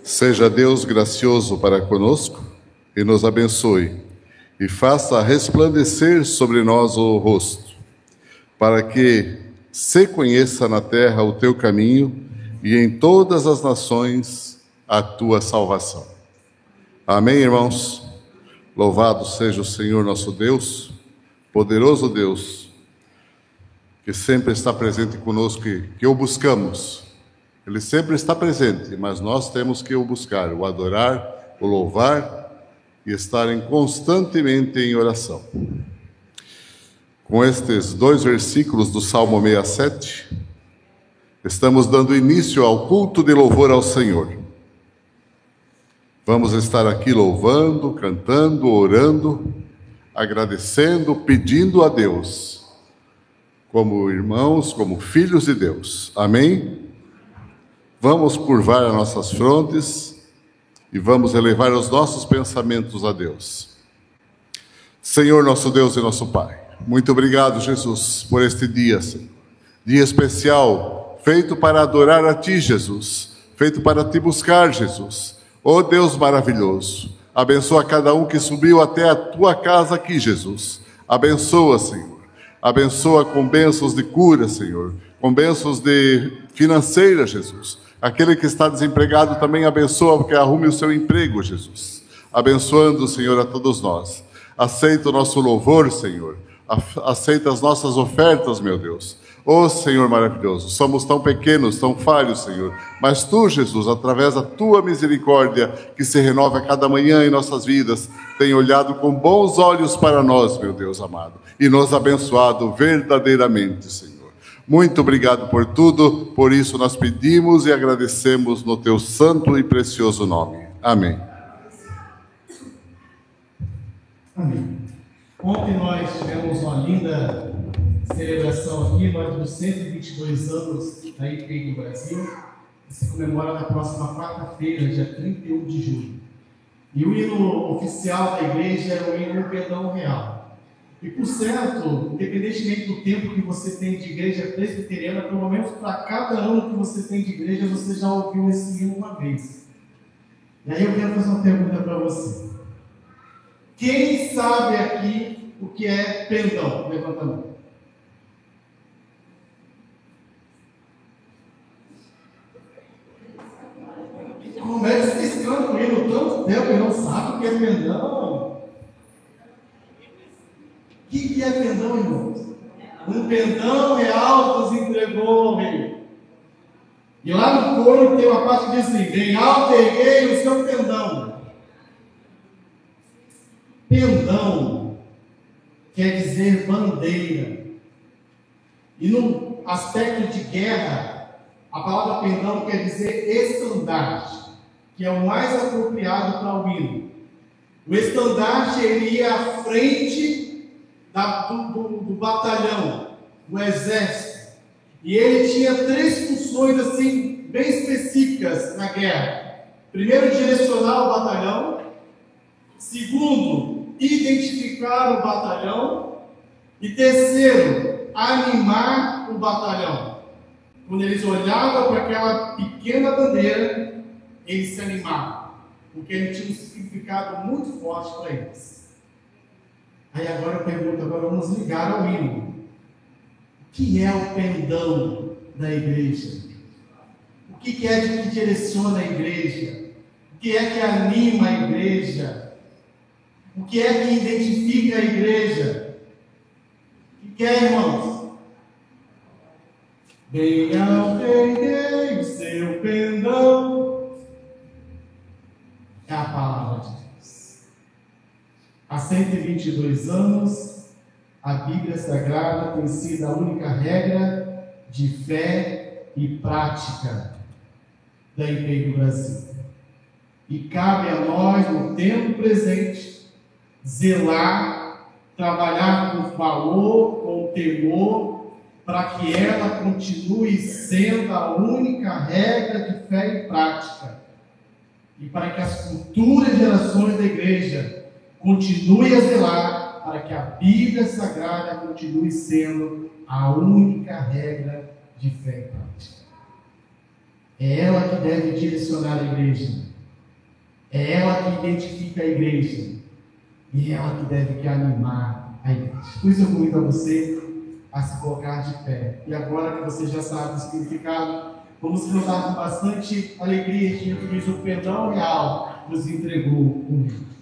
Seja Deus gracioso para conosco e nos abençoe, e faça resplandecer sobre nós o rosto, para que se conheça na terra o teu caminho e em todas as nações a tua salvação. Amém, irmãos? Louvado seja o Senhor nosso Deus, poderoso Deus, que sempre está presente conosco, que o buscamos. Ele sempre está presente, mas nós temos que o buscar, o adorar, o louvar e estarem constantemente em oração. Com estes 2 versículos do Salmo 67, estamos dando início ao culto de louvor ao Senhor. Vamos estar aqui louvando, cantando, orando, agradecendo, pedindo a Deus, como irmãos, como filhos de Deus. Amém? Vamos curvar as nossas frontes e vamos elevar os nossos pensamentos a Deus. Senhor, nosso Deus e nosso Pai, muito obrigado, Jesus, por este dia, Senhor. Dia especial, feito para adorar a Ti, Jesus, feito para Te buscar, Jesus. Oh Deus maravilhoso, abençoa cada um que subiu até a Tua casa aqui, Jesus. Abençoa, Senhor. Abençoa com bênçãos de cura, Senhor. Com bênçãos de financeira, Jesus. Aquele que está desempregado também abençoa, porque arrume o seu emprego, Jesus. Abençoando, Senhor, a todos nós. Aceita o nosso louvor, Senhor. Aceita as nossas ofertas, meu Deus. Oh, Senhor maravilhoso, somos tão pequenos, tão falhos, Senhor. Mas Tu, Jesus, através da Tua misericórdia, que se renova a cada manhã em nossas vidas, tem olhado com bons olhos para nós, meu Deus amado, e nos abençoado verdadeiramente, Senhor. Muito obrigado por tudo, por isso nós pedimos e agradecemos no Teu santo e precioso nome. Amém. Amém. Ontem nós tivemos uma linda celebração aqui, nós dos 122 anos da IPI do Brasil, que se comemora na próxima quarta-feira, dia 31 de julho. E o hino oficial da igreja é o hino Perdão Real. E por certo, independentemente do tempo que você tem de igreja presbiteriana, pelo menos para cada ano que você tem de igreja, você já ouviu esse hino uma vez. E aí eu quero fazer uma pergunta para você. Quem sabe aqui o que é perdão? Levanta a mão. Como é que vocês cantam hino tanto tempo e não sabem o que é perdão? O que é perdão, irmãos? Um perdão real nos entregou, Rei. E lá no coro tem uma parte que diz assim: bem alto erguei o seu pendão. Pendão quer dizer bandeira. E no aspecto de guerra, a palavra pendão quer dizer estandarte, que é o mais apropriado para o hino. O estandarte ele ia à frente do batalhão, do exército. E ele tinha 3 funções assim, bem específicas na guerra. Primeiro, direcionar o batalhão. Segundo, identificar o batalhão. E terceiro, animar o batalhão. Quando eles olhavam para aquela pequena bandeira, eles se animavam, porque ele tinha um significado muito forte para eles. Aí agora eu pergunto, agora vamos ligar ao hino. O que é o pendão da igreja? O que é que direciona a igreja? O que é que anima a igreja? O que é que identifica a igreja? O que é, irmãos? Venha, peguei o seu pendão. É a palavra de Deus. Há 122 anos, a Bíblia Sagrada tem sido a única regra de fé e prática da IPEI do Brasil. E cabe a nós, no tempo presente, zelar, trabalhar com valor, com temor, para que ela continue sendo a única regra de fé e prática. E para que as futuras gerações da igreja continuem a zelar para que a Bíblia Sagrada continue sendo a única regra de fé e prática. É ela que deve direcionar a igreja. É ela que identifica a igreja. E é ela que deve animar a igreja. Por isso eu convido a você a se colocar de pé. E agora que você já sabe o significado, vamos cantar com bastante alegria que diz o perdão real nos entregou o Rei.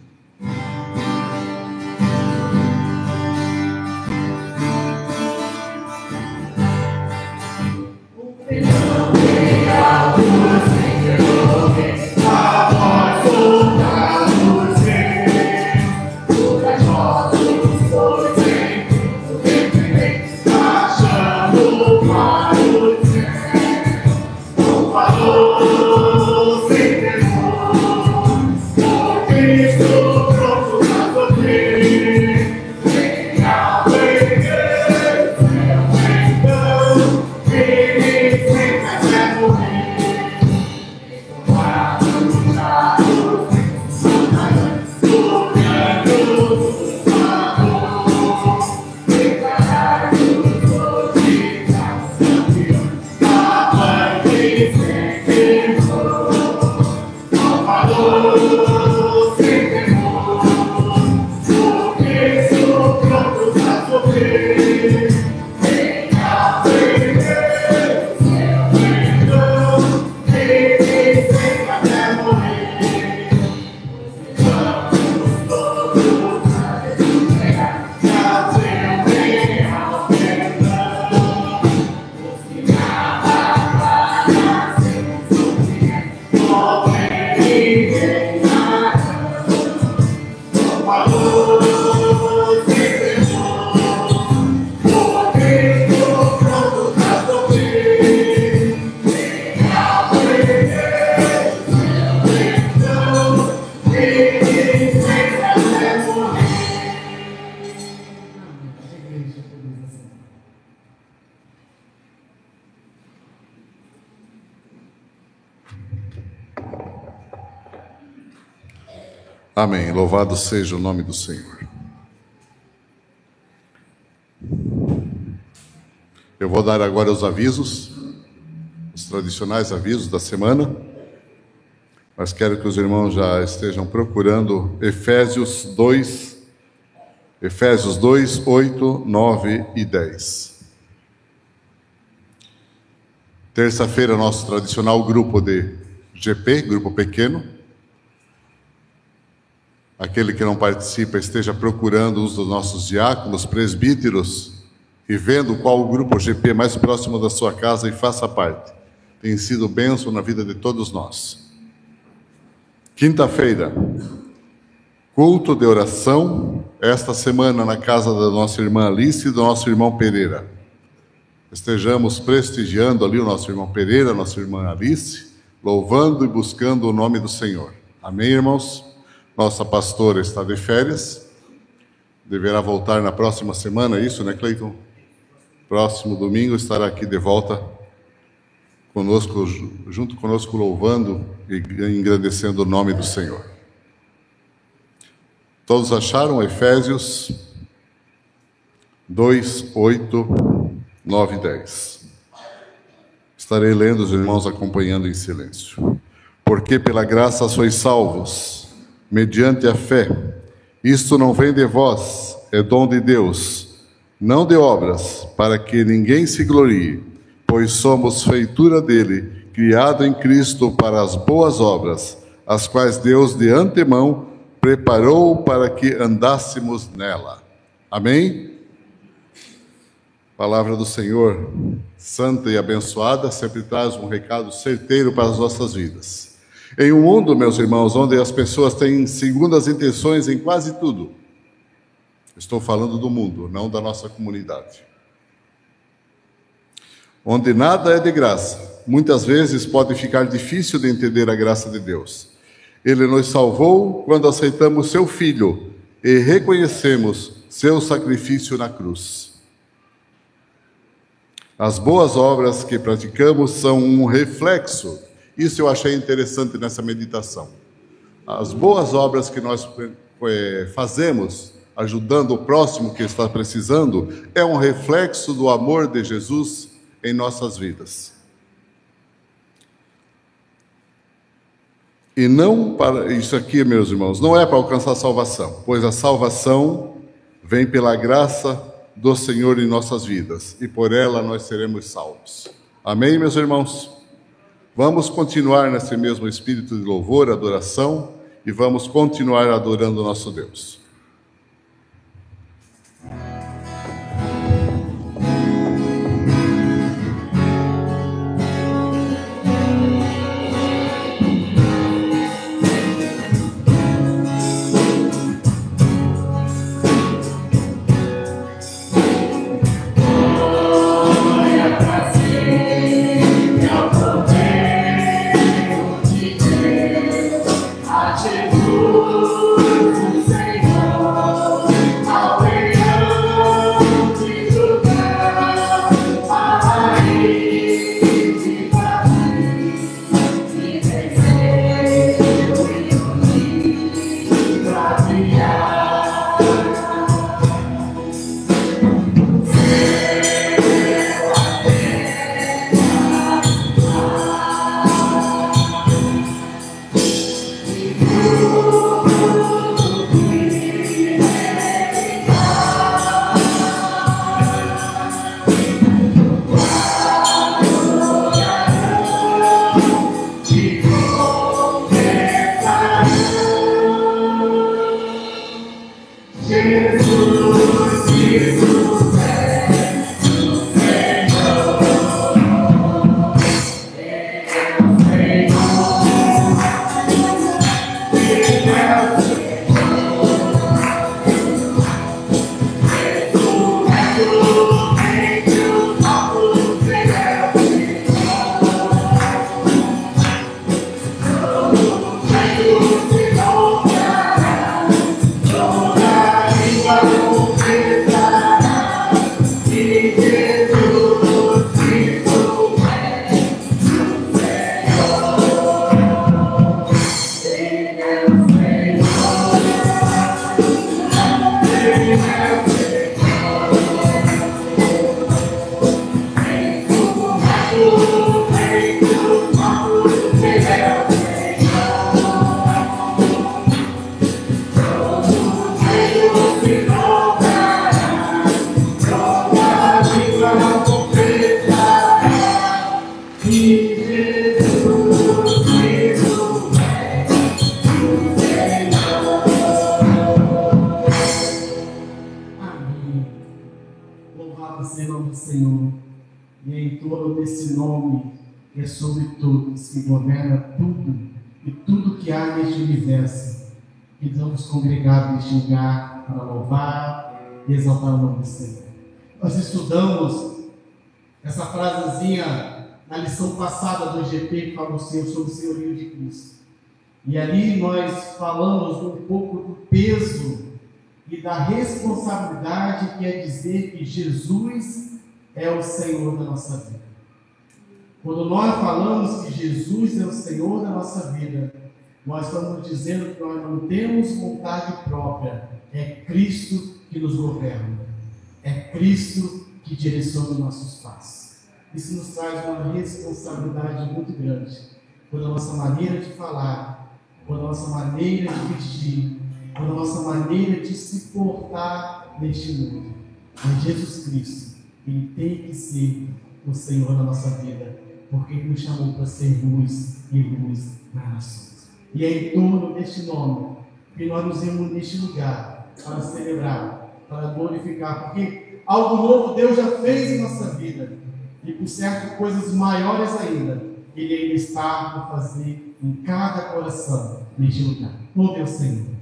Amém. Louvado seja o nome do Senhor. Eu vou dar agora os avisos, os tradicionais avisos da semana, mas quero que os irmãos já estejam procurando Efésios 2, 8, 9 e 10. Terça-feira, nosso tradicional grupo de GP, grupo pequeno. Aquele que não participa esteja procurando uns dos nossos diáconos, presbíteros, e vendo qual o grupo GP mais próximo da sua casa e faça parte. Tem sido bênção na vida de todos nós. Quinta-feira, culto de oração, esta semana na casa da nossa irmã Alice e do nosso irmão Pereira. Estejamos prestigiando ali o nosso irmão Pereira, nossa irmã Alice, louvando e buscando o nome do Senhor. Amém, irmãos? Nossa pastora está de férias, deverá voltar na próxima semana, é isso, né, Cleiton? Próximo domingo estará aqui de volta conosco, junto conosco, louvando e engrandecendo o nome do Senhor. Todos acharam Efésios 2, 8, 9 e 10. Estarei lendo, os irmãos acompanhando em silêncio. Porque pela graça sois salvos, mediante a fé. Isto não vem de vós, é dom de Deus, não de obras, para que ninguém se glorie, pois somos feitura dele, criado em Cristo para as boas obras, as quais Deus de antemão preparou para que andássemos nela. Amém? Palavra do Senhor, santa e abençoada, sempre traz um recado certeiro para as nossas vidas. Em um mundo, meus irmãos, onde as pessoas têm segundas intenções em quase tudo, estou falando do mundo, não da nossa comunidade, onde nada é de graça, muitas vezes pode ficar difícil de entender a graça de Deus. Ele nos salvou quando aceitamos seu Filho e reconhecemos seu sacrifício na cruz. As boas obras que praticamos são um reflexo. Isso eu achei interessante nessa meditação. As boas obras que nós fazemos, ajudando o próximo que está precisando, é um reflexo do amor de Jesus em nossas vidas. E não para isso aqui, meus irmãos, não é para alcançar a salvação, pois a salvação vem pela graça do Senhor em nossas vidas, e por ela nós seremos salvos. Amém, meus irmãos? Vamos continuar nesse mesmo espírito de louvor, adoração, e vamos continuar adorando o nosso Deus. Congregado neste lugar para louvar e exaltar o nome do Senhor. Nós estudamos essa frasezinha na lição passada do IGP que falou sobre o senhorio de Cristo. E ali nós falamos um pouco do peso e da responsabilidade que é dizer que Jesus é o Senhor da nossa vida. Quando nós falamos que Jesus é o Senhor da nossa vida, nós estamos dizendo que nós não temos vontade própria, é Cristo que nos governa, é Cristo que direciona os nossos passos. Isso nos traz uma responsabilidade muito grande, pela nossa maneira de falar, pela nossa maneira de vestir, pela nossa maneira de se portar neste mundo. Mas Jesus Cristo, Ele tem que ser o Senhor da nossa vida, porque Ele nos chamou para ser luz e luz nas nações. E é em torno deste nome que nós nos vemos neste lugar para celebrar, para glorificar, porque algo novo Deus já fez em nossa vida, e por certo coisas maiores ainda, Ele ainda está por fazer em cada coração neste lugar. Louve ao Senhor.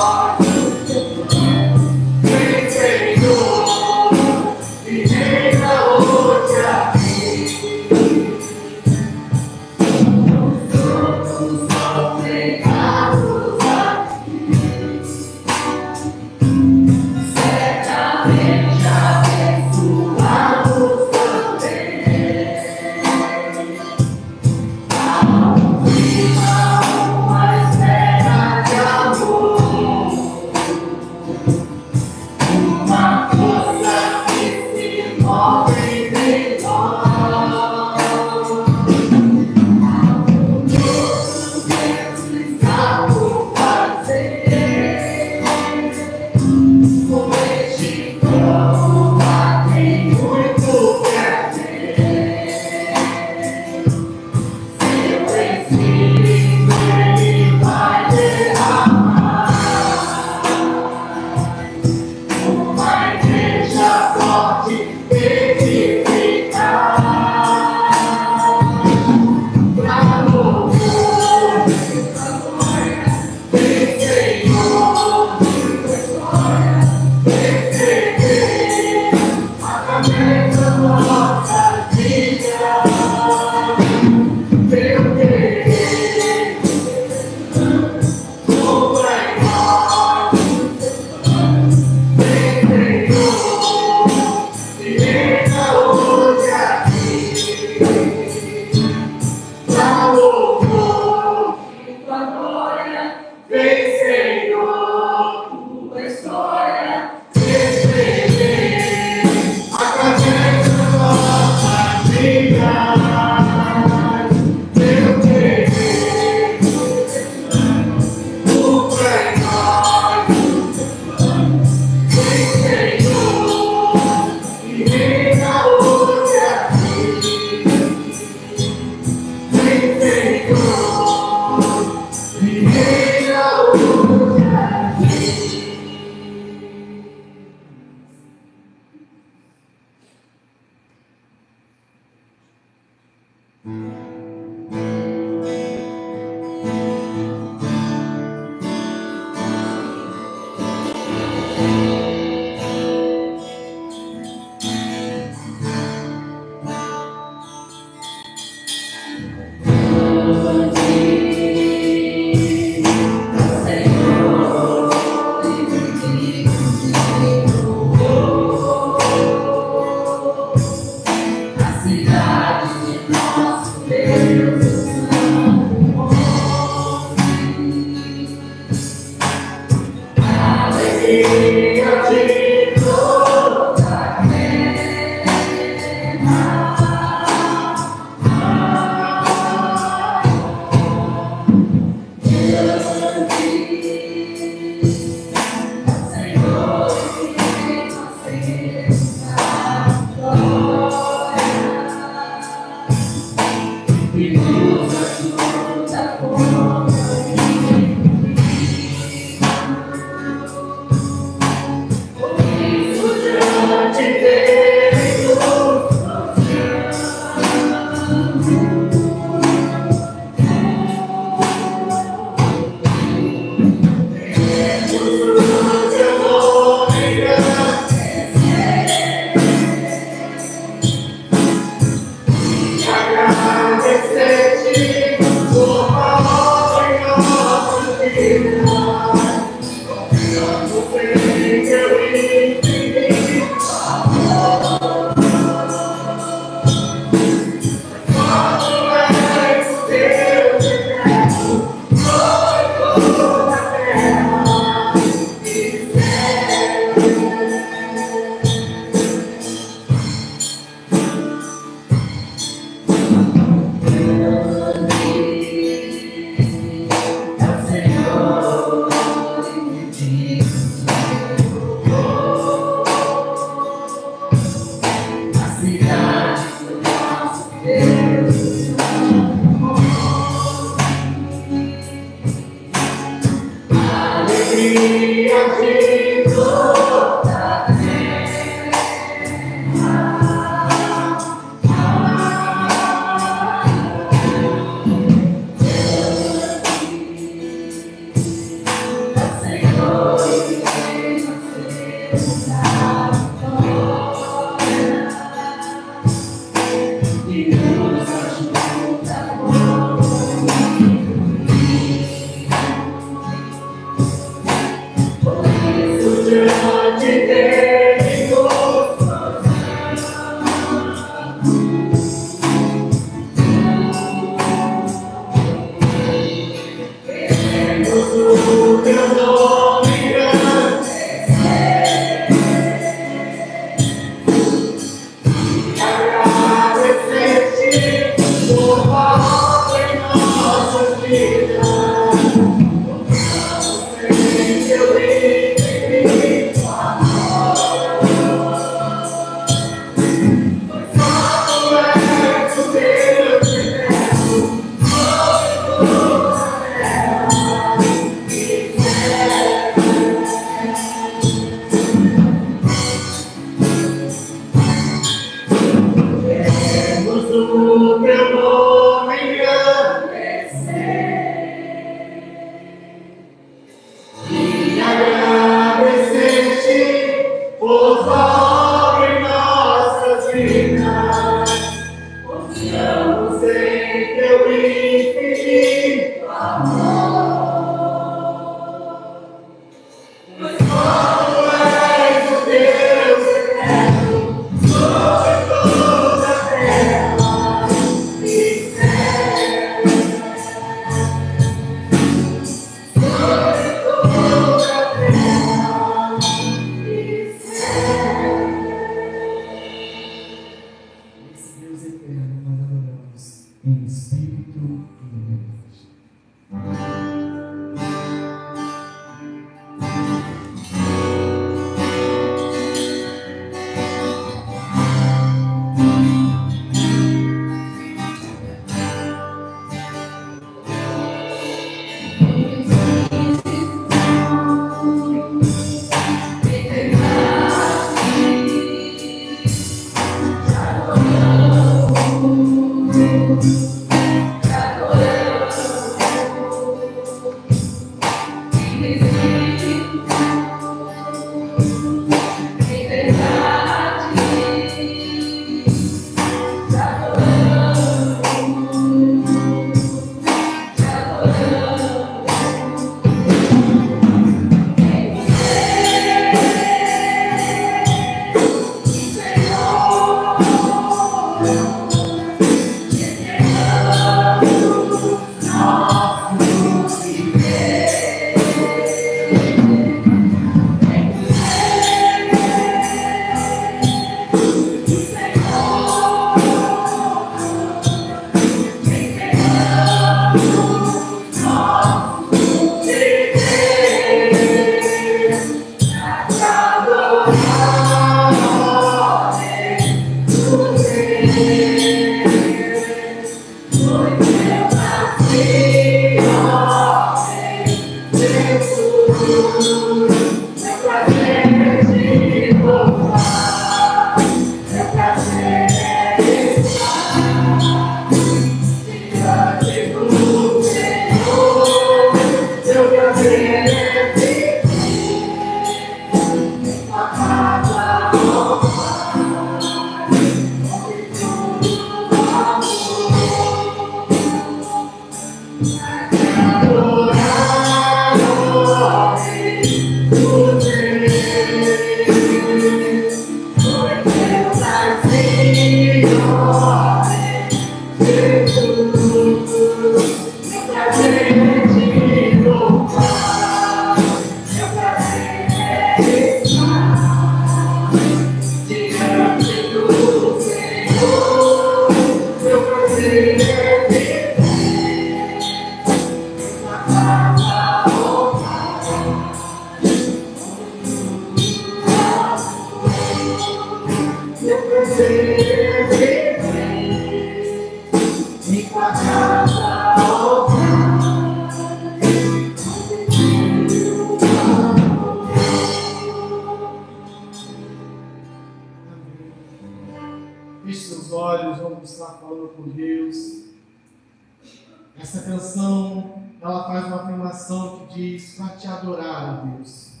ela faz uma afirmação que diz: para te adorar, ó Deus,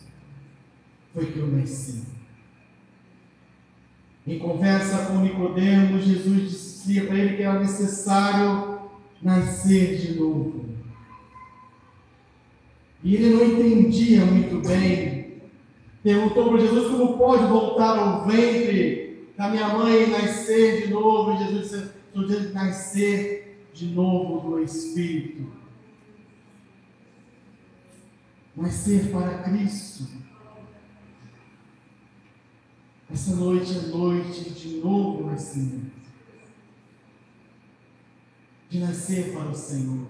foi que eu nasci. Em conversa com Nicodemo, Jesus dizia para ele que era necessário nascer de novo. E ele não entendia muito bem. Perguntou para Jesus: como pode voltar ao ventre da minha mãe e nascer de novo? E Jesus disse: estou dizendo nascer de novo do Espírito. Nascer para Cristo. Essa noite é noite de novo nascimento. De nascer para o Senhor.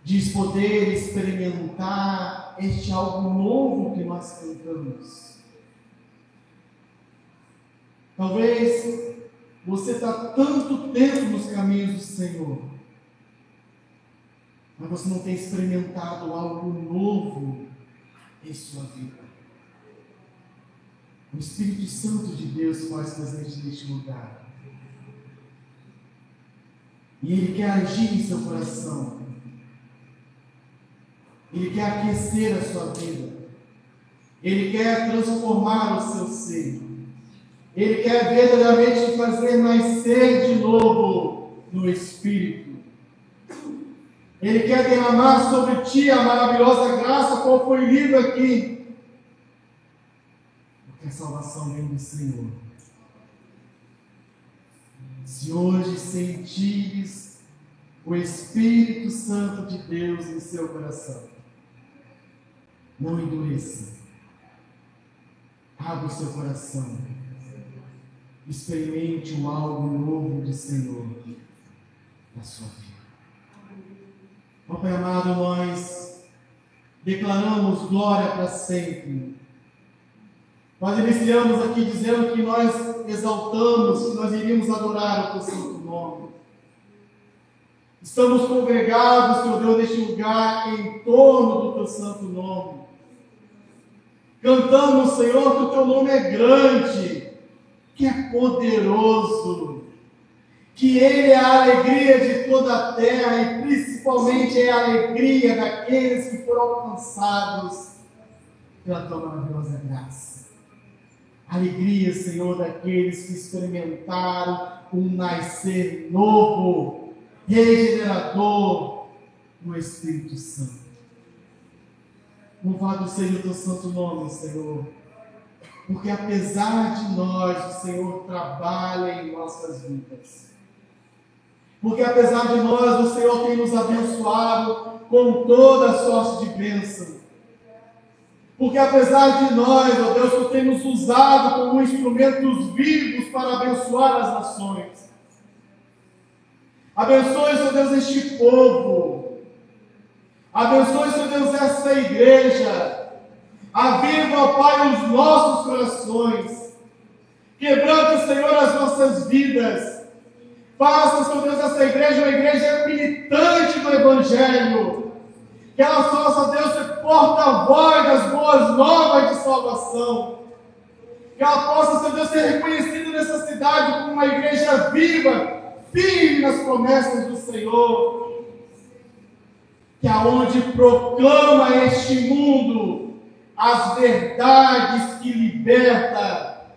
De poder experimentar este algo novo que nós cantamos. Talvez você está tanto tempo nos caminhos do Senhor, mas você não tem experimentado algo novo em sua vida. O Espírito Santo de Deus faz presente neste lugar. E Ele quer agir em seu coração. Ele quer aquecer a sua vida. Ele quer transformar o seu ser. Ele quer verdadeiramente te fazer nascer de novo no Espírito. Ele quer derramar sobre ti a maravilhosa graça, como foi lido aqui. Porque a salvação vem do Senhor. Se hoje sentires o Espírito Santo de Deus em seu coração, não endureça. Abra o seu coração. Experimente o algo novo do Senhor na sua vida. Ó Pai amado, nós declaramos glória para sempre. Nós iniciamos aqui dizendo que nós exaltamos, que nós iríamos adorar o teu santo nome. Estamos congregados, Senhor Deus, neste lugar, em torno do teu santo nome. Cantamos, Senhor, que o teu nome é grande, que é poderoso, que Ele é a alegria de toda a terra e principalmente é a alegria daqueles que foram alcançados pela tua maravilhosa graça. Alegria, Senhor, daqueles que experimentaram um nascer novo, regenerador no Espírito Santo. Louvado seja o teu santo nome, Senhor, porque apesar de nós, o Senhor trabalha em nossas vidas. Porque apesar de nós, o Senhor tem nos abençoado com toda a sorte de bênção. Porque apesar de nós, ó Deus, tu tem nos usado como instrumentos vivos para abençoar as nações. Abençoe, Senhor Deus, este povo. Abençoe, Senhor Deus, essa igreja. Aviva, ó Pai, os nossos corações. Quebrante, Senhor, as nossas vidas. Faça, Senhor Deus, essa igreja uma igreja militante do Evangelho. Que ela possa, Deus, ser porta-voz das boas novas de salvação. Que ela possa, Senhor Deus, ser reconhecida nessa cidade como uma igreja viva, firme nas promessas do Senhor. Que aonde proclama este mundo as verdades que liberta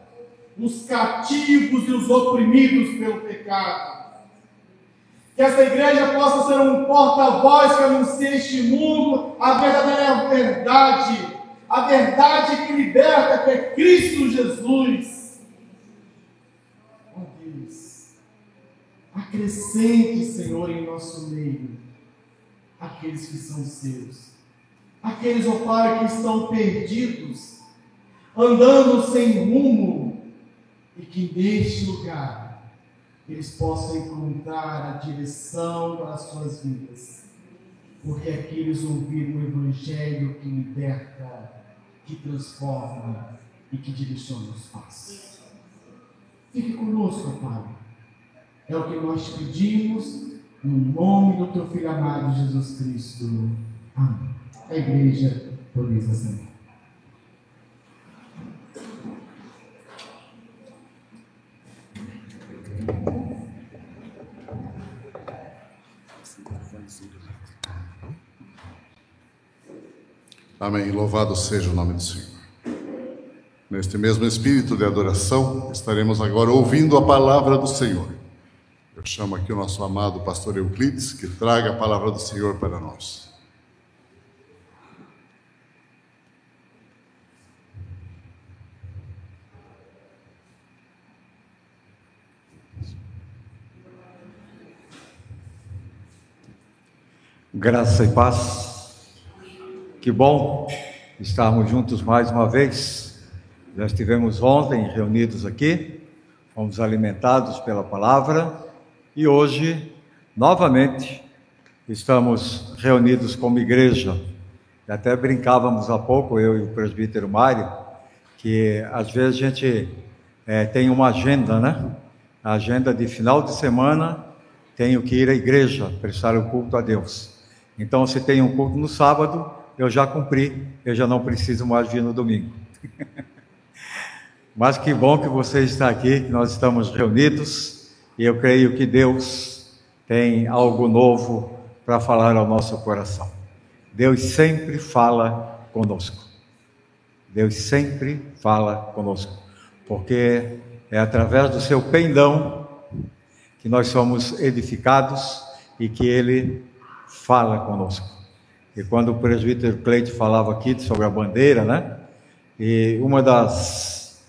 os cativos e os oprimidos pelo pecado. Que essa igreja possa ser um porta-voz que anuncie este mundo a verdadeira verdade, a verdade que liberta, que é Cristo Jesus. Ó Deus, acrescente, Senhor, em nosso meio aqueles que são seus, aqueles, ó Pai, que estão perdidos, andando sem rumo, e que neste lugar eles possam encontrar a direção para as suas vidas, porque aqui eles ouviram o Evangelho que liberta, que transforma e que direciona os passos. Fique conosco, Pai. É o que nós te pedimos, no nome do teu Filho amado Jesus Cristo. Amém. A igreja promessa Senhor. Thank you. Amém. Louvado seja o nome do Senhor. Neste mesmo espírito de adoração, estaremos agora ouvindo a palavra do Senhor. Eu chamo aqui o nosso amado pastor Euclides, que traga a palavra do Senhor para nós. Graça e paz. Que bom estarmos juntos mais uma vez. Já estivemos ontem reunidos aqui, fomos alimentados pela palavra e hoje, novamente, estamos reunidos como igreja. E até brincávamos há pouco, eu e o presbítero Mário, que às vezes a gente tem uma agenda, né? A agenda de final de semana, tenho que ir à igreja, prestar o culto a Deus. Então, se tem um culto no sábado, eu já cumpri, eu já não preciso mais vir no domingo. Mas que bom que você está aqui, que nós estamos reunidos, e eu creio que Deus tem algo novo para falar ao nosso coração. Deus sempre fala conosco. Deus sempre fala conosco, porque é através do seu pendão que nós somos edificados e que Ele fala conosco. E quando o presbítero Cleide falava aqui sobre a bandeira, né? E uma das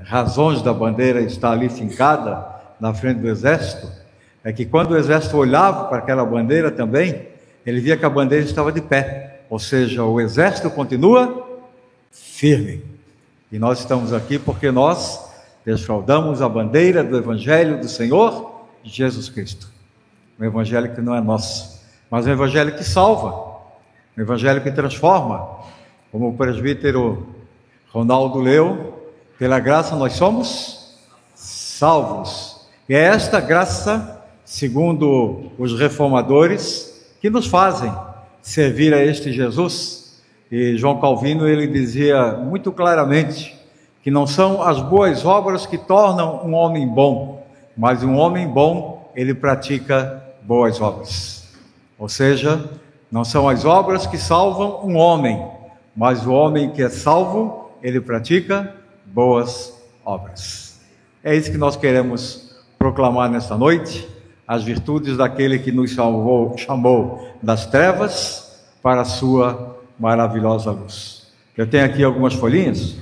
razões da bandeira estar ali fincada na frente do exército é que quando o exército olhava para aquela bandeira também, ele via que a bandeira estava de pé, ou seja, o exército continua firme. E nós estamos aqui porque nós desfraldamos a bandeira do Evangelho do Senhor Jesus Cristo. Um evangelho que não é nosso, mas um evangelho que salva, um evangelho que transforma. Como o presbítero Ronaldo leu, pela graça nós somos salvos. E é esta graça, segundo os reformadores, que nos fazem servir a este Jesus. E João Calvino, ele dizia muito claramente que não são as boas obras que tornam um homem bom, mas um homem bom, ele pratica boas obras. Ou seja, não são as obras que salvam um homem, mas o homem que é salvo, ele pratica boas obras. É isso que nós queremos proclamar nesta noite, as virtudes daquele que nos chamou das trevas para a sua maravilhosa luz. Eu tenho aqui algumas folhinhas,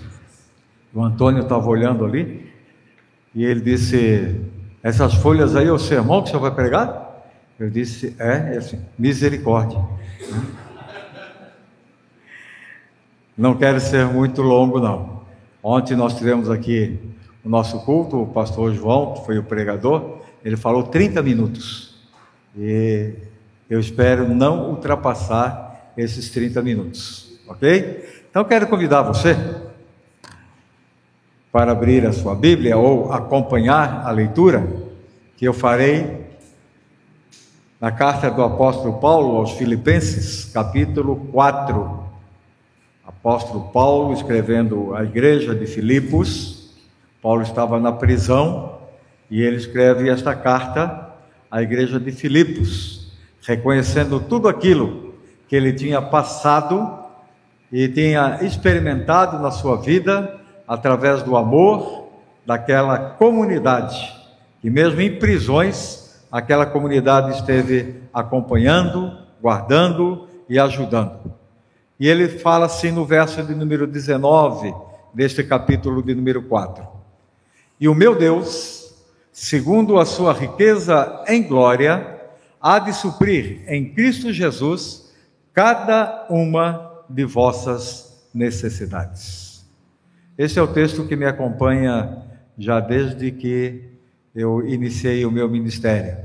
o Antônio estava olhando ali, e ele disse: essas folhas aí é o sermão que o senhor vai pregar? Eu disse: assim, misericórdia. Não quero ser muito longo, não. Ontem nós tivemos aqui o nosso culto, o pastor João, que foi o pregador, ele falou 30 minutos. E eu espero não ultrapassar esses 30 minutos, ok? Então quero convidar você para abrir a sua Bíblia ou acompanhar a leitura que eu farei na carta do apóstolo Paulo aos Filipenses, capítulo 4. Apóstolo Paulo escrevendo à igreja de Filipos. Paulo estava na prisão e ele escreve esta carta à igreja de Filipos, reconhecendo tudo aquilo que ele tinha passado e tinha experimentado na sua vida através do amor daquela comunidade, que mesmo em prisões, aquela comunidade esteve acompanhando, guardando e ajudando. E ele fala assim no verso de número 19, deste capítulo de número 4. E o meu Deus, segundo a sua riqueza em glória, há de suprir em Cristo Jesus cada uma de vossas necessidades. Esse é o texto que me acompanha já desde que eu iniciei o meu ministério.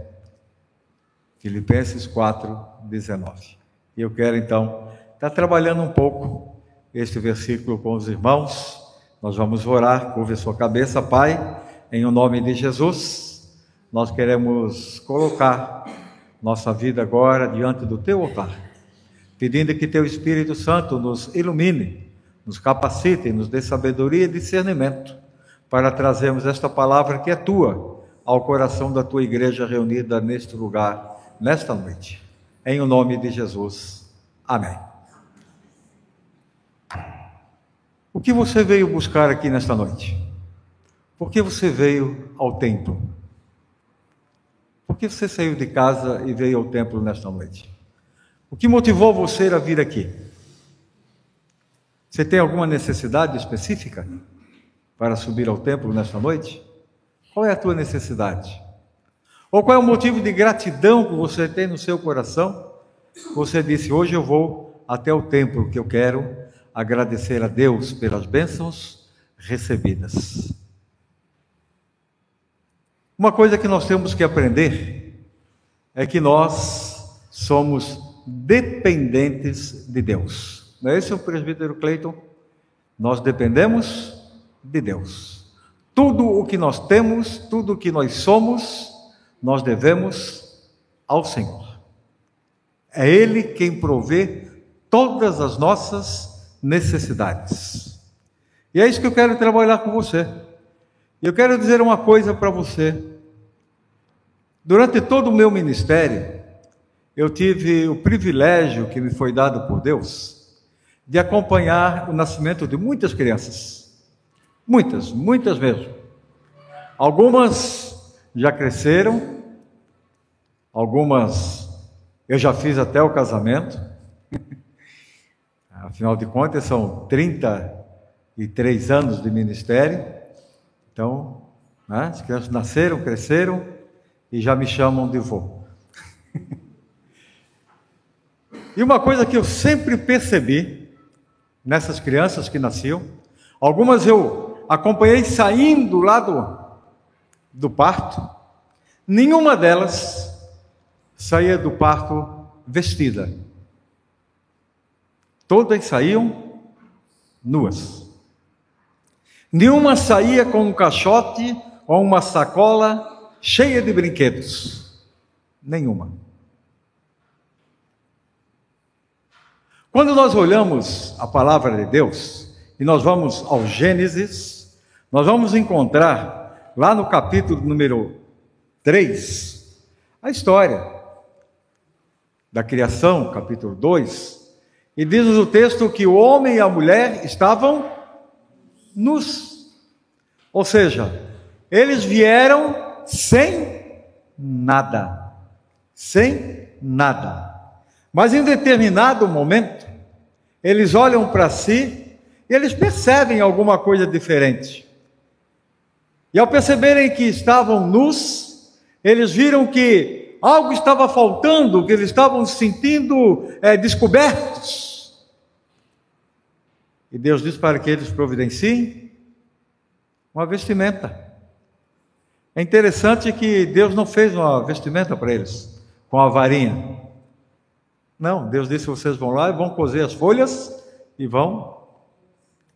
Filipenses 4:19. E eu quero então estar trabalhando um pouco este versículo com os irmãos. Nós vamos orar. Curve a sua cabeça. Pai, em o nome de Jesus, nós queremos colocar nossa vida agora diante do teu altar, pedindo que teu Espírito Santo nos ilumine, nos capacite, nos dê sabedoria e discernimento para trazermos esta palavra que é tua ao coração da tua igreja reunida neste lugar, nesta noite. em o nome de Jesus. Amém. O que você veio buscar aqui nesta noite? Por que você veio ao templo? Por que você saiu de casa e veio ao templo nesta noite? O que motivou você a vir aqui? Você tem alguma necessidade específica para subir ao templo nesta noite? Qual é a tua necessidade? Ou qual é o motivo de gratidão que você tem no seu coração? Você disse, hoje eu vou até o templo, que eu quero agradecer a Deus pelas bênçãos recebidas. Uma coisa que nós temos que aprender é que nós somos dependentes de Deus. Não é isso, presbítero Cleiton? Nós dependemos de Deus. Tudo o que nós temos, tudo o que nós somos, nós devemos ao Senhor. É Ele quem provê todas as nossas necessidades. E é isso que eu quero trabalhar com você. Eu quero dizer uma coisa para você. Durante todo o meu ministério, eu tive o privilégio que me foi dado por Deus de acompanhar o nascimento de muitas crianças. Muitas mesmo. Algumas já cresceram, algumas eu já fiz até o casamento. Afinal de contas, são 33 anos de ministério. Então, as crianças nasceram, cresceram e já me chamam de vô. E uma coisa que eu sempre percebi nessas crianças que nasciam, algumas eu acompanhei saindo lá do parto, nenhuma delas saía do parto vestida. Todas saíam nuas. Nenhuma saía com um caixote ou uma sacola cheia de brinquedos. Nenhuma. Quando nós olhamos a palavra de Deus e nós vamos ao Gênesis, nós vamos encontrar lá no capítulo número 3, a história da criação, capítulo 2, e diz o texto que o homem e a mulher estavam nus. Ou seja, eles vieram sem nada. Sem nada. Mas em determinado momento, eles olham para si e eles percebem alguma coisa diferente. E ao perceberem que estavam nus, eles viram que algo estava faltando, que eles estavam se sentindo descobertos. E Deus diz para que eles providenciem uma vestimenta. É interessante que Deus não fez uma vestimenta para eles, com a varinha. Não, Deus disse, vocês vão lá e vão cozer as folhas e vão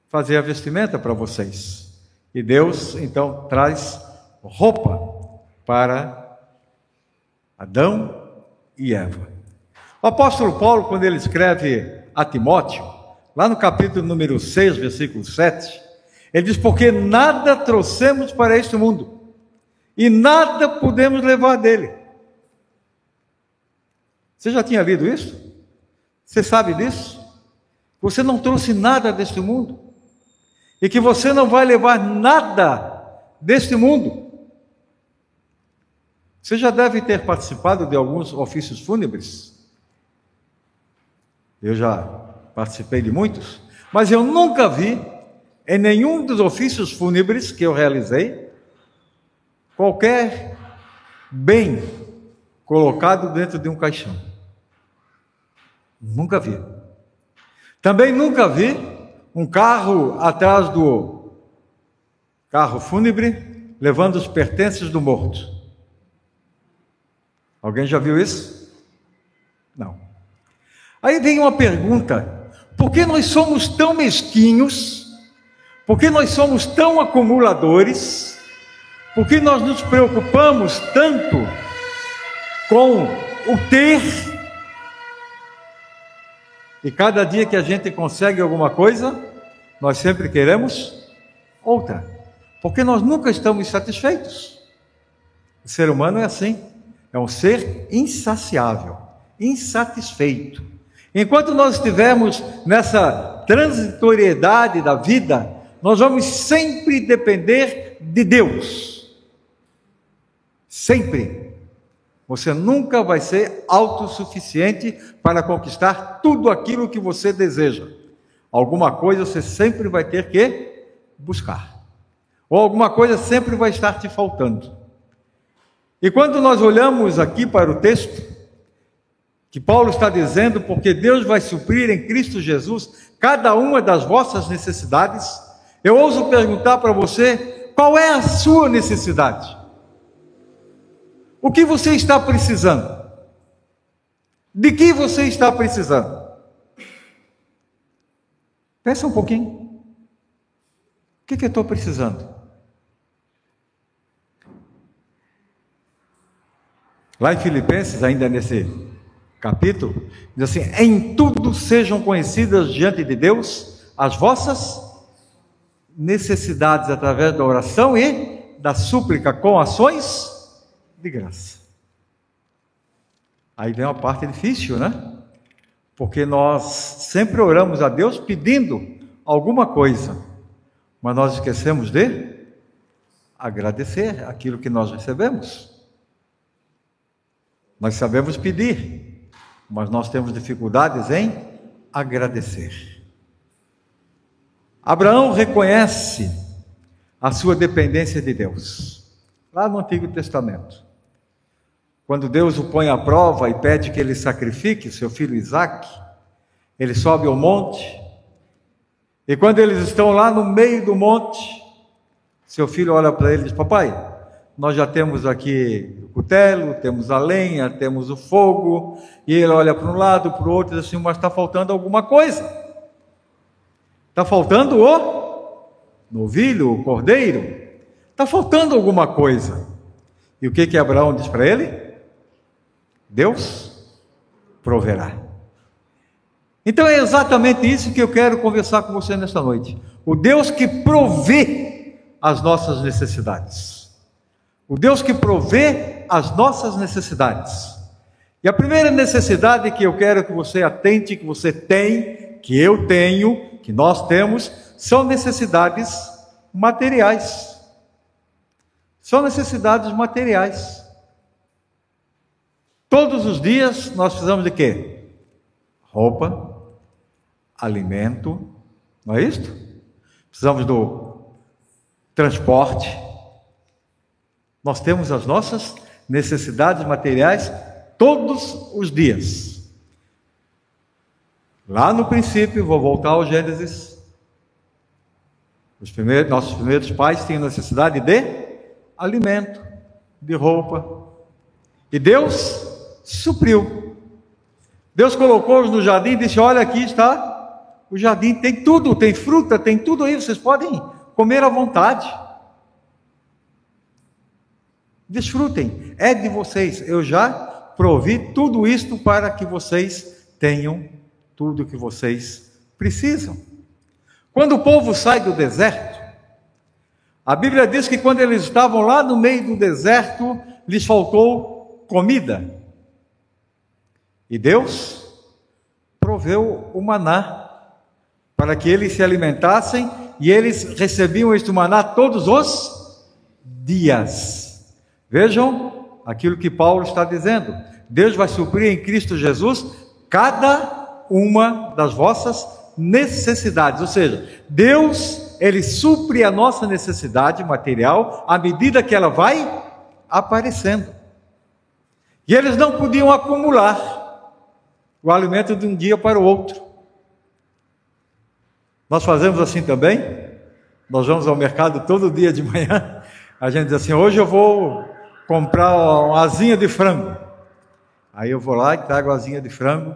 fazer a vestimenta para vocês. E Deus, então, traz roupa para Adão e Eva. O apóstolo Paulo, quando ele escreve a Timóteo, lá no capítulo número 6, versículo 7, ele diz, porque nada trouxemos para este mundo, e nada podemos levar dele. Você já tinha lido isso? Você sabe disso? Você não trouxe nada deste mundo, e que você não vai levar nada deste mundo. Você já deve ter participado de alguns ofícios fúnebres. Eu já participei de muitos, mas eu nunca vi, em nenhum dos ofícios fúnebres que eu realizei, qualquer bem colocado dentro de um caixão. Nunca vi. Também nunca vi um carro atrás do carro fúnebre, levando os pertences do morto. Alguém já viu isso? Não. Aí vem uma pergunta: por que nós somos tão mesquinhos? Por que nós somos tão acumuladores? Por que nós nos preocupamos tanto com o ter? E cada dia que a gente consegue alguma coisa, nós sempre queremos outra. Porque nós nunca estamos satisfeitos. O ser humano é assim. É um ser insaciável. insatisfeito. Enquanto nós estivermos nessa transitoriedade da vida, nós vamos sempre depender de Deus. Sempre. Você nunca vai ser autossuficiente para conquistar tudo aquilo que você deseja. Alguma coisa você sempre vai ter que buscar. Ou alguma coisa sempre vai estar te faltando. E quando nós olhamos aqui para o texto, que Paulo está dizendo, porque Deus vai suprir em Cristo Jesus cada uma das vossas necessidades, eu ouso perguntar para você, qual é a sua necessidade? O que você está precisando? De que você está precisando? Pensa um pouquinho. O que eu estou precisando? Lá em Filipenses, ainda nesse capítulo, diz assim: em tudo sejam conhecidas diante de Deus as vossas necessidades através da oração e da súplica com ações de graça. Aí vem uma parte difícil, né? Porque nós sempre oramos a Deus pedindo alguma coisa, mas nós esquecemos de agradecer aquilo que nós recebemos. Nós sabemos pedir, mas nós temos dificuldades em agradecer. Abraão reconhece a sua dependência de Deus, lá no Antigo Testamento. Quando Deus o põe à prova e pede que ele sacrifique seu filho Isaque, ele sobe ao monte, e quando eles estão lá no meio do monte, seu filho olha para ele e diz: papai, nós já temos aqui o cutelo, temos a lenha, temos o fogo, e ele olha para um lado, para o outro, e diz assim: mas está faltando alguma coisa. Está faltando o novilho, o cordeiro, está faltando alguma coisa. E o que Abraão diz para ele? Deus proverá. Então é exatamente isso que eu quero conversar com você nesta noite. O Deus que provê as nossas necessidades. O Deus que provê as nossas necessidades. E a primeira necessidade que eu quero que você atente, que você tem, que eu tenho, que nós temos, são necessidades materiais. São necessidades materiais. Todos os dias nós precisamos de quê? Roupa, alimento, não é isto? Precisamos do transporte. Nós temos as nossas necessidades materiais todos os dias. Lá no princípio, vou voltar ao Gênesis, nossos primeiros pais tinham necessidade de alimento, de roupa, e Deus supriu. Deus colocou-os no jardim e disse: olha, aqui está o jardim, tem tudo, tem fruta, tem tudo aí, vocês podem comer à vontade. Desfrutem, é de vocês, eu já provi tudo isto para que vocês tenham tudo o que vocês precisam. Quando o povo sai do deserto, a Bíblia diz que quando eles estavam lá no meio do deserto, lhes faltou comida. E Deus proveu o maná para que eles se alimentassem, e eles recebiam este maná todos os dias. Vejam aquilo que Paulo está dizendo: Deus vai suprir em Cristo Jesus cada uma das vossas necessidades. Ou seja, Deus, Ele supre a nossa necessidade material à medida que ela vai aparecendo. E eles não podiam acumular o alimento de um dia para o outro. Nós fazemos assim também. Nós vamos ao mercado todo dia de manhã, a gente diz assim: hoje eu vou comprar uma asinha de frango. Aí eu vou lá e trago a asinha de frango.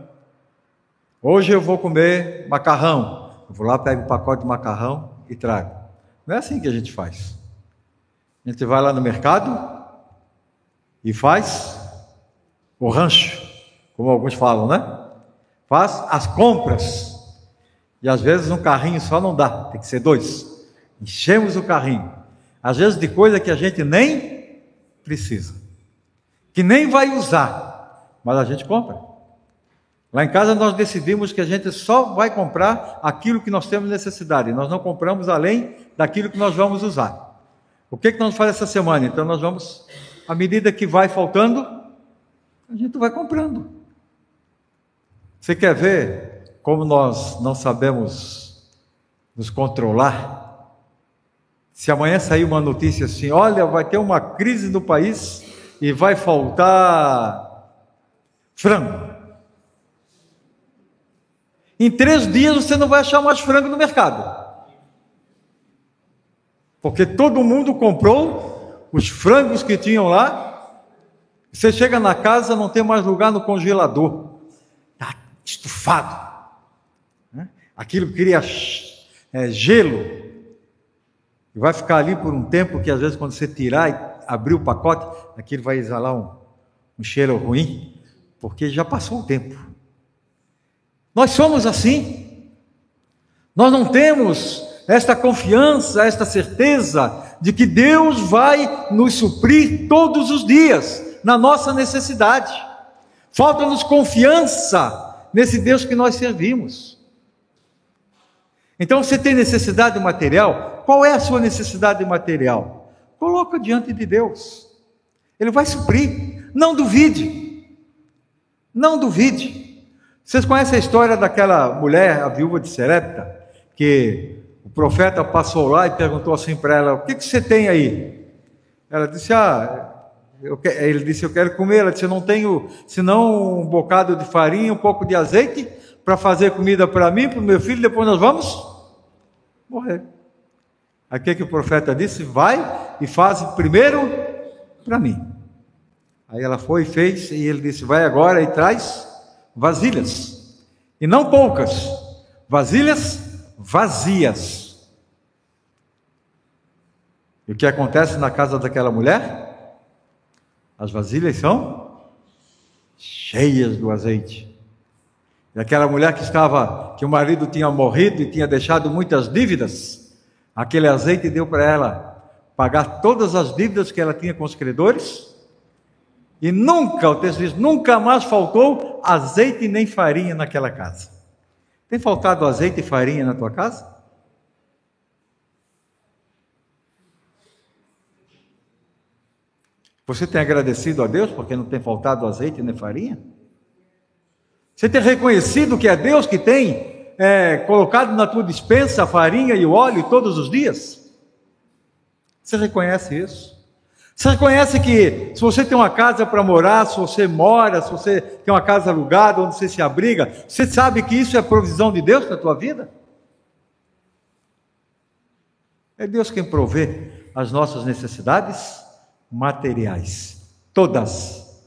Hoje eu vou comer macarrão. Eu vou lá, pego um pacote de macarrão e trago. Não é assim que a gente faz. A gente vai lá no mercado e faz o rancho, como alguns falam, né? Faz as compras. E às vezes um carrinho só não dá, tem que ser 2. Enchemos o carrinho. Às vezes de coisa que a gente nem precisa, que nem vai usar, mas a gente compra. Lá em casa nós decidimos que a gente só vai comprar aquilo que nós temos necessidade. Nós não compramos além daquilo que nós vamos usar. O que nós vamos fazer essa semana? Então nós vamos, à medida que vai faltando, a gente vai comprando. Você quer ver como nós não sabemos nos controlar? Se amanhã sair uma notícia assim, olha, vai ter uma crise no país e vai faltar frango. Em 3 dias você não vai achar mais frango no mercado. Porque todo mundo comprou os frangos que tinham lá. Você chega na casa, não tem mais lugar no congelador. Está estufado. Aquilo cria gelo. E vai ficar ali por um tempo que às vezes quando você tirar e abrir o pacote, aquilo vai exalar um cheiro ruim. Porque já passou o tempo. Nós somos assim. Nós não temos esta confiança, esta certeza de que Deus vai nos suprir todos os dias na nossa necessidade. Falta-nos confiança nesse Deus que nós servimos. Então, você tem necessidade material? Qual é a sua necessidade material? Coloca diante de Deus. Ele vai suprir. Não duvide. Não duvide. Vocês conhecem a história daquela mulher, a viúva de Serepta, que o profeta passou lá e perguntou assim para ela, o que você tem aí? Ela disse, ele disse, eu quero comer. Ela disse, eu não tenho, senão um bocado de farinha, um pouco de azeite, para fazer comida para mim, para o meu filho, depois nós vamos morrer. Aí o que o profeta disse? Vai e faz primeiro para mim. Aí ela foi e fez, e ele disse, vai agora e traz vasilhas, e não poucas, vasilhas vazias. E o que acontece na casa daquela mulher? As vasilhas são cheias do azeite. E aquela mulher que o marido tinha morrido e tinha deixado muitas dívidas, aquele azeite deu para ela pagar todas as dívidas que ela tinha com os credores. E nunca, o texto diz, nunca mais faltou azeite nem farinha naquela casa. Tem faltado azeite e farinha na tua casa? Você tem agradecido a Deus porque não tem faltado azeite nem farinha? Você tem reconhecido que é Deus que tem colocado na tua despensa a farinha e o óleo todos os dias? Você reconhece isso? Você reconhece que se você tem uma casa para morar, se você mora, se você tem uma casa alugada, onde você se abriga, você sabe que isso é provisão de Deus para a tua vida? É Deus quem provê as nossas necessidades materiais. Todas.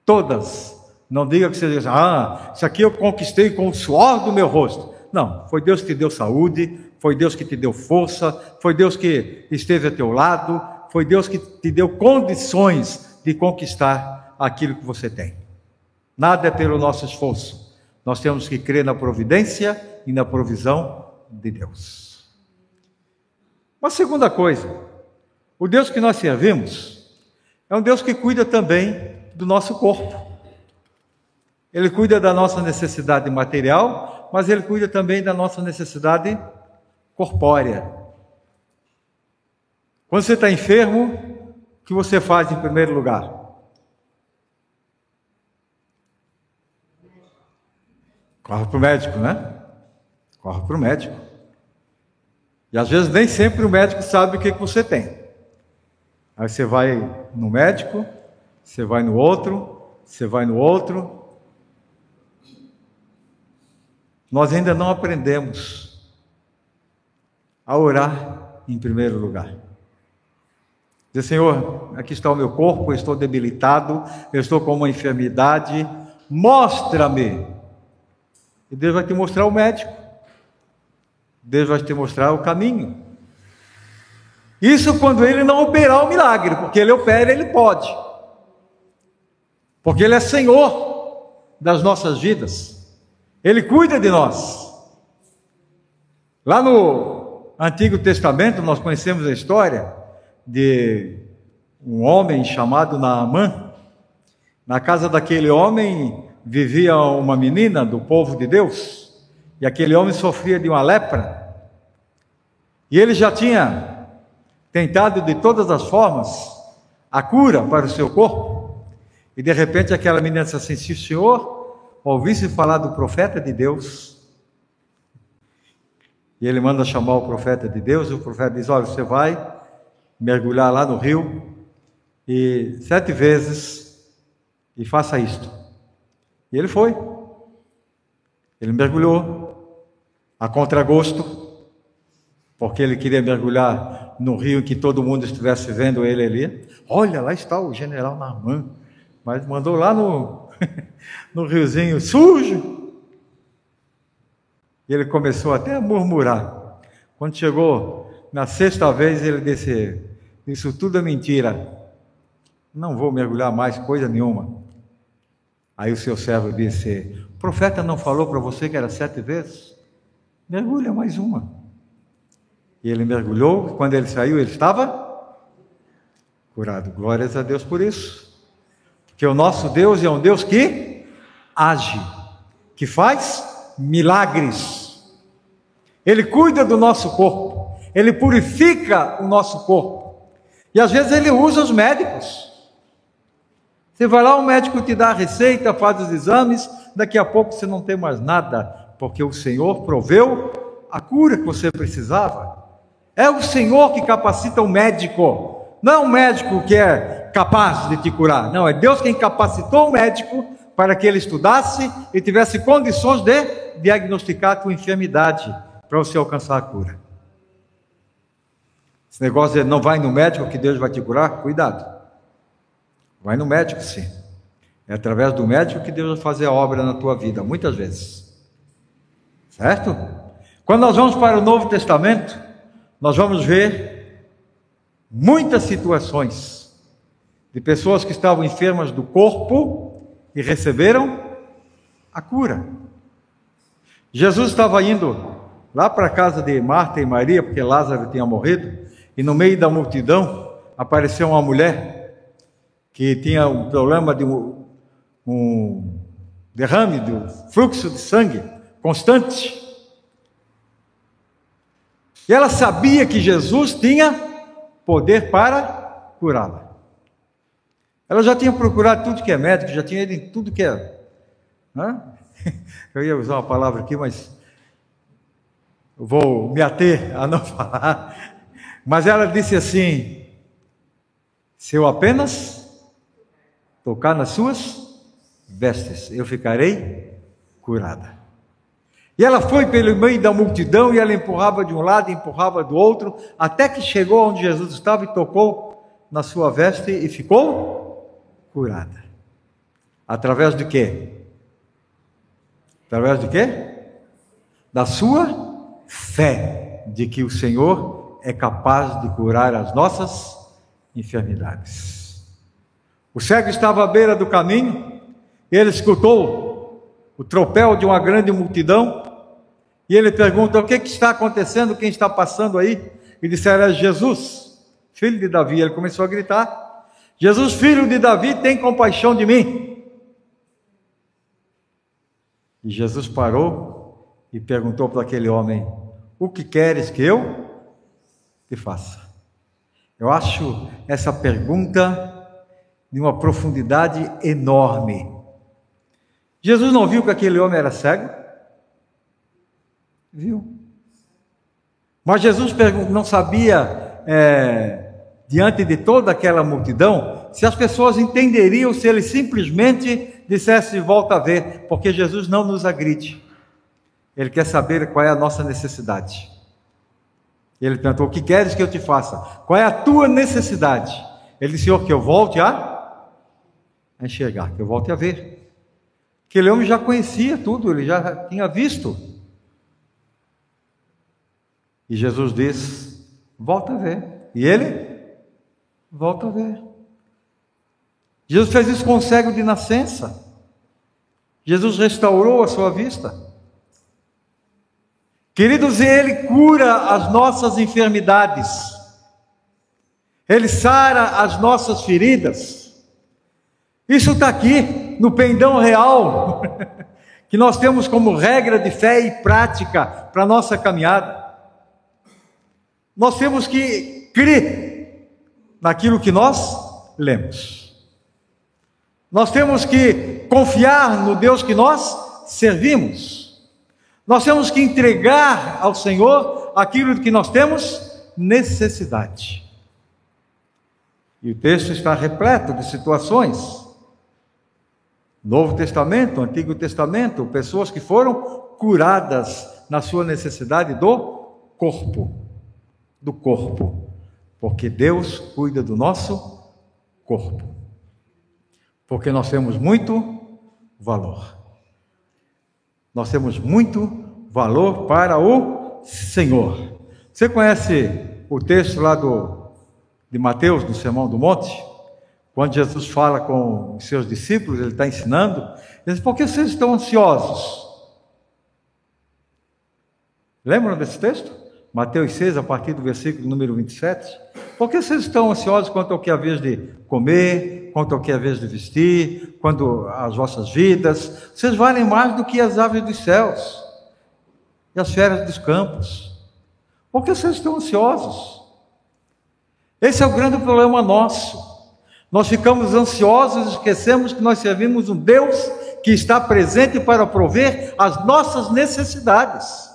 Todas. Não diga que você diz, isso aqui eu conquistei com o suor do meu rosto. Não, foi Deus que te deu saúde, foi Deus que te deu força, foi Deus que esteve a teu lado, foi Deus que te deu condições de conquistar aquilo que você tem. Nada é pelo nosso esforço. Nós temos que crer na providência e na provisão de Deus. Uma segunda coisa, o Deus que nós servimos é um Deus que cuida também do nosso corpo. Ele cuida da nossa necessidade material, mas Ele cuida também da nossa necessidade corpórea. Quando você está enfermo, o que você faz em primeiro lugar? Corre para o médico, né? Corre para o médico. E às vezes nem sempre o médico sabe o que você tem. Aí você vai no médico, você vai no outro, você vai no outro. Nós ainda não aprendemos a orar em primeiro lugar. Dizer, Senhor, aqui está o meu corpo, eu estou debilitado, eu estou com uma enfermidade, mostra-me. E Deus vai te mostrar o médico. Deus vai te mostrar o caminho. Isso quando Ele não operar o milagre, porque Ele opera, Ele pode. Porque Ele é Senhor das nossas vidas. Ele cuida de nós. Lá no Antigo Testamento, nós conhecemos a história de um homem chamado Naamã. Na casa daquele homem, vivia uma menina do povo de Deus, e aquele homem sofria de uma lepra, e ele já tinha tentado de todas as formas a cura para o seu corpo, e de repente aquela menina disse assim: se o senhor ouvisse falar do profeta de Deus, e ele manda chamar o profeta de Deus, e o profeta diz: olha, você vai mergulhar lá no rio, e 7 vezes, e faça isto. E ele foi, ele mergulhou, a contragosto, porque ele queria mergulhar no rio em que todo mundo estivesse vendo ele ali. Olha, lá está o general Naamã, mas mandou lá no, no riozinho sujo. E ele começou até a murmurar. Quando chegou na 6ª vez, ele disse: isso tudo é mentira, não vou mergulhar mais coisa nenhuma. Aí o seu servo disse: o profeta não falou para você que era 7 vezes? Mergulha mais uma. E ele mergulhou, e quando ele saiu, ele estava curado. Glórias a Deus por isso. Porque o nosso Deus é um Deus que age, que faz milagres. Ele cuida do nosso corpo, ele purifica o nosso corpo. E às vezes ele usa os médicos. Você vai lá, o médico te dá a receita, faz os exames, daqui a pouco você não tem mais nada, porque o Senhor proveu a cura que você precisava. É o Senhor que capacita o médico, não é o médico que é capaz de te curar, não, é Deus quem capacitou o médico para que ele estudasse e tivesse condições de diagnosticar a tua enfermidade, para você alcançar a cura. Esse negócio de não vai no médico que Deus vai te curar, cuidado. Vai no médico, sim. É através do médico que Deus vai fazer a obra na tua vida, muitas vezes. Certo? Quando nós vamos para o Novo Testamento, nós vamos ver muitas situações de pessoas que estavam enfermas do corpo e receberam a cura. Jesus estava indo lá para a casa de Marta e Maria, porque Lázaro tinha morrido, e no meio da multidão apareceu uma mulher que tinha um problema de um derrame, de um fluxo de sangue constante. E ela sabia que Jesus tinha poder para curá-la. Ela já tinha procurado tudo que é médico, já tinha ido em tudo que é... Eu ia usar uma palavra aqui, mas eu vou me ater a não falar. Mas ela disse assim: se eu apenas tocar nas suas vestes, eu ficarei curada. E ela foi pelo meio da multidão, e ela empurrava de um lado, empurrava do outro, até que chegou onde Jesus estava e tocou na sua veste e ficou curada. Através de quê? Através de quê? Da sua fé, de que o Senhor é capaz de curar as nossas enfermidades. O cego estava à beira do caminho, e ele escutou o tropel de uma grande multidão, e ele pergunta: o que está acontecendo, quem está passando aí? E disseram: é Jesus, filho de Davi. Ele começou a gritar: Jesus, filho de Davi, tem compaixão de mim. E Jesus parou e perguntou para aquele homem: o que queres que eu te faça? Eu acho essa pergunta de uma profundidade enorme. Jesus não viu que aquele homem era cego? Viu? Mas Jesus não sabia, diante de toda aquela multidão, se as pessoas entenderiam se ele simplesmente dissesse: volta a ver, porque Jesus não nos agride. Ele quer saber qual é a nossa necessidade. Ele perguntou: o que queres que eu te faça? Qual é a tua necessidade? Ele disse: Senhor, que eu volte a enxergar, que eu volte a ver. Aquele homem já conhecia tudo, ele já tinha visto. E Jesus diz: volta a ver. E ele volta a ver. Jesus fez isso com o cego de nascença. Jesus restaurou a sua vista. Queridos, ele cura as nossas enfermidades. Ele sara as nossas feridas. Isso está aqui. no pendão real, que nós temos como regra de fé e prática para a nossa caminhada. Nós temos que crer naquilo que nós lemos. Nós temos que confiar no Deus que nós servimos. Nós temos que entregar ao Senhor aquilo de que nós temos necessidade. E o texto está repleto de situações. Novo Testamento, Antigo Testamento, pessoas que foram curadas na sua necessidade do corpo. Do corpo. Porque Deus cuida do nosso corpo. Porque nós temos muito valor. Nós temos muito valor para o Senhor. Você conhece o texto lá de Mateus, no Sermão do Monte? Quando Jesus fala com os seus discípulos, ele está ensinando, ele diz: por que vocês estão ansiosos? Lembram desse texto? Mateus 6, a partir do versículo número 27. Por que vocês estão ansiosos quanto ao que é vez de comer, quanto ao que é vez de vestir, quanto às vossas vidas? Vocês valem mais do que as aves dos céus e as feras dos campos. Por que vocês estão ansiosos? Esse é o grande problema nosso. Nós ficamos ansiosos e esquecemos que nós servimos um Deus que está presente para prover as nossas necessidades.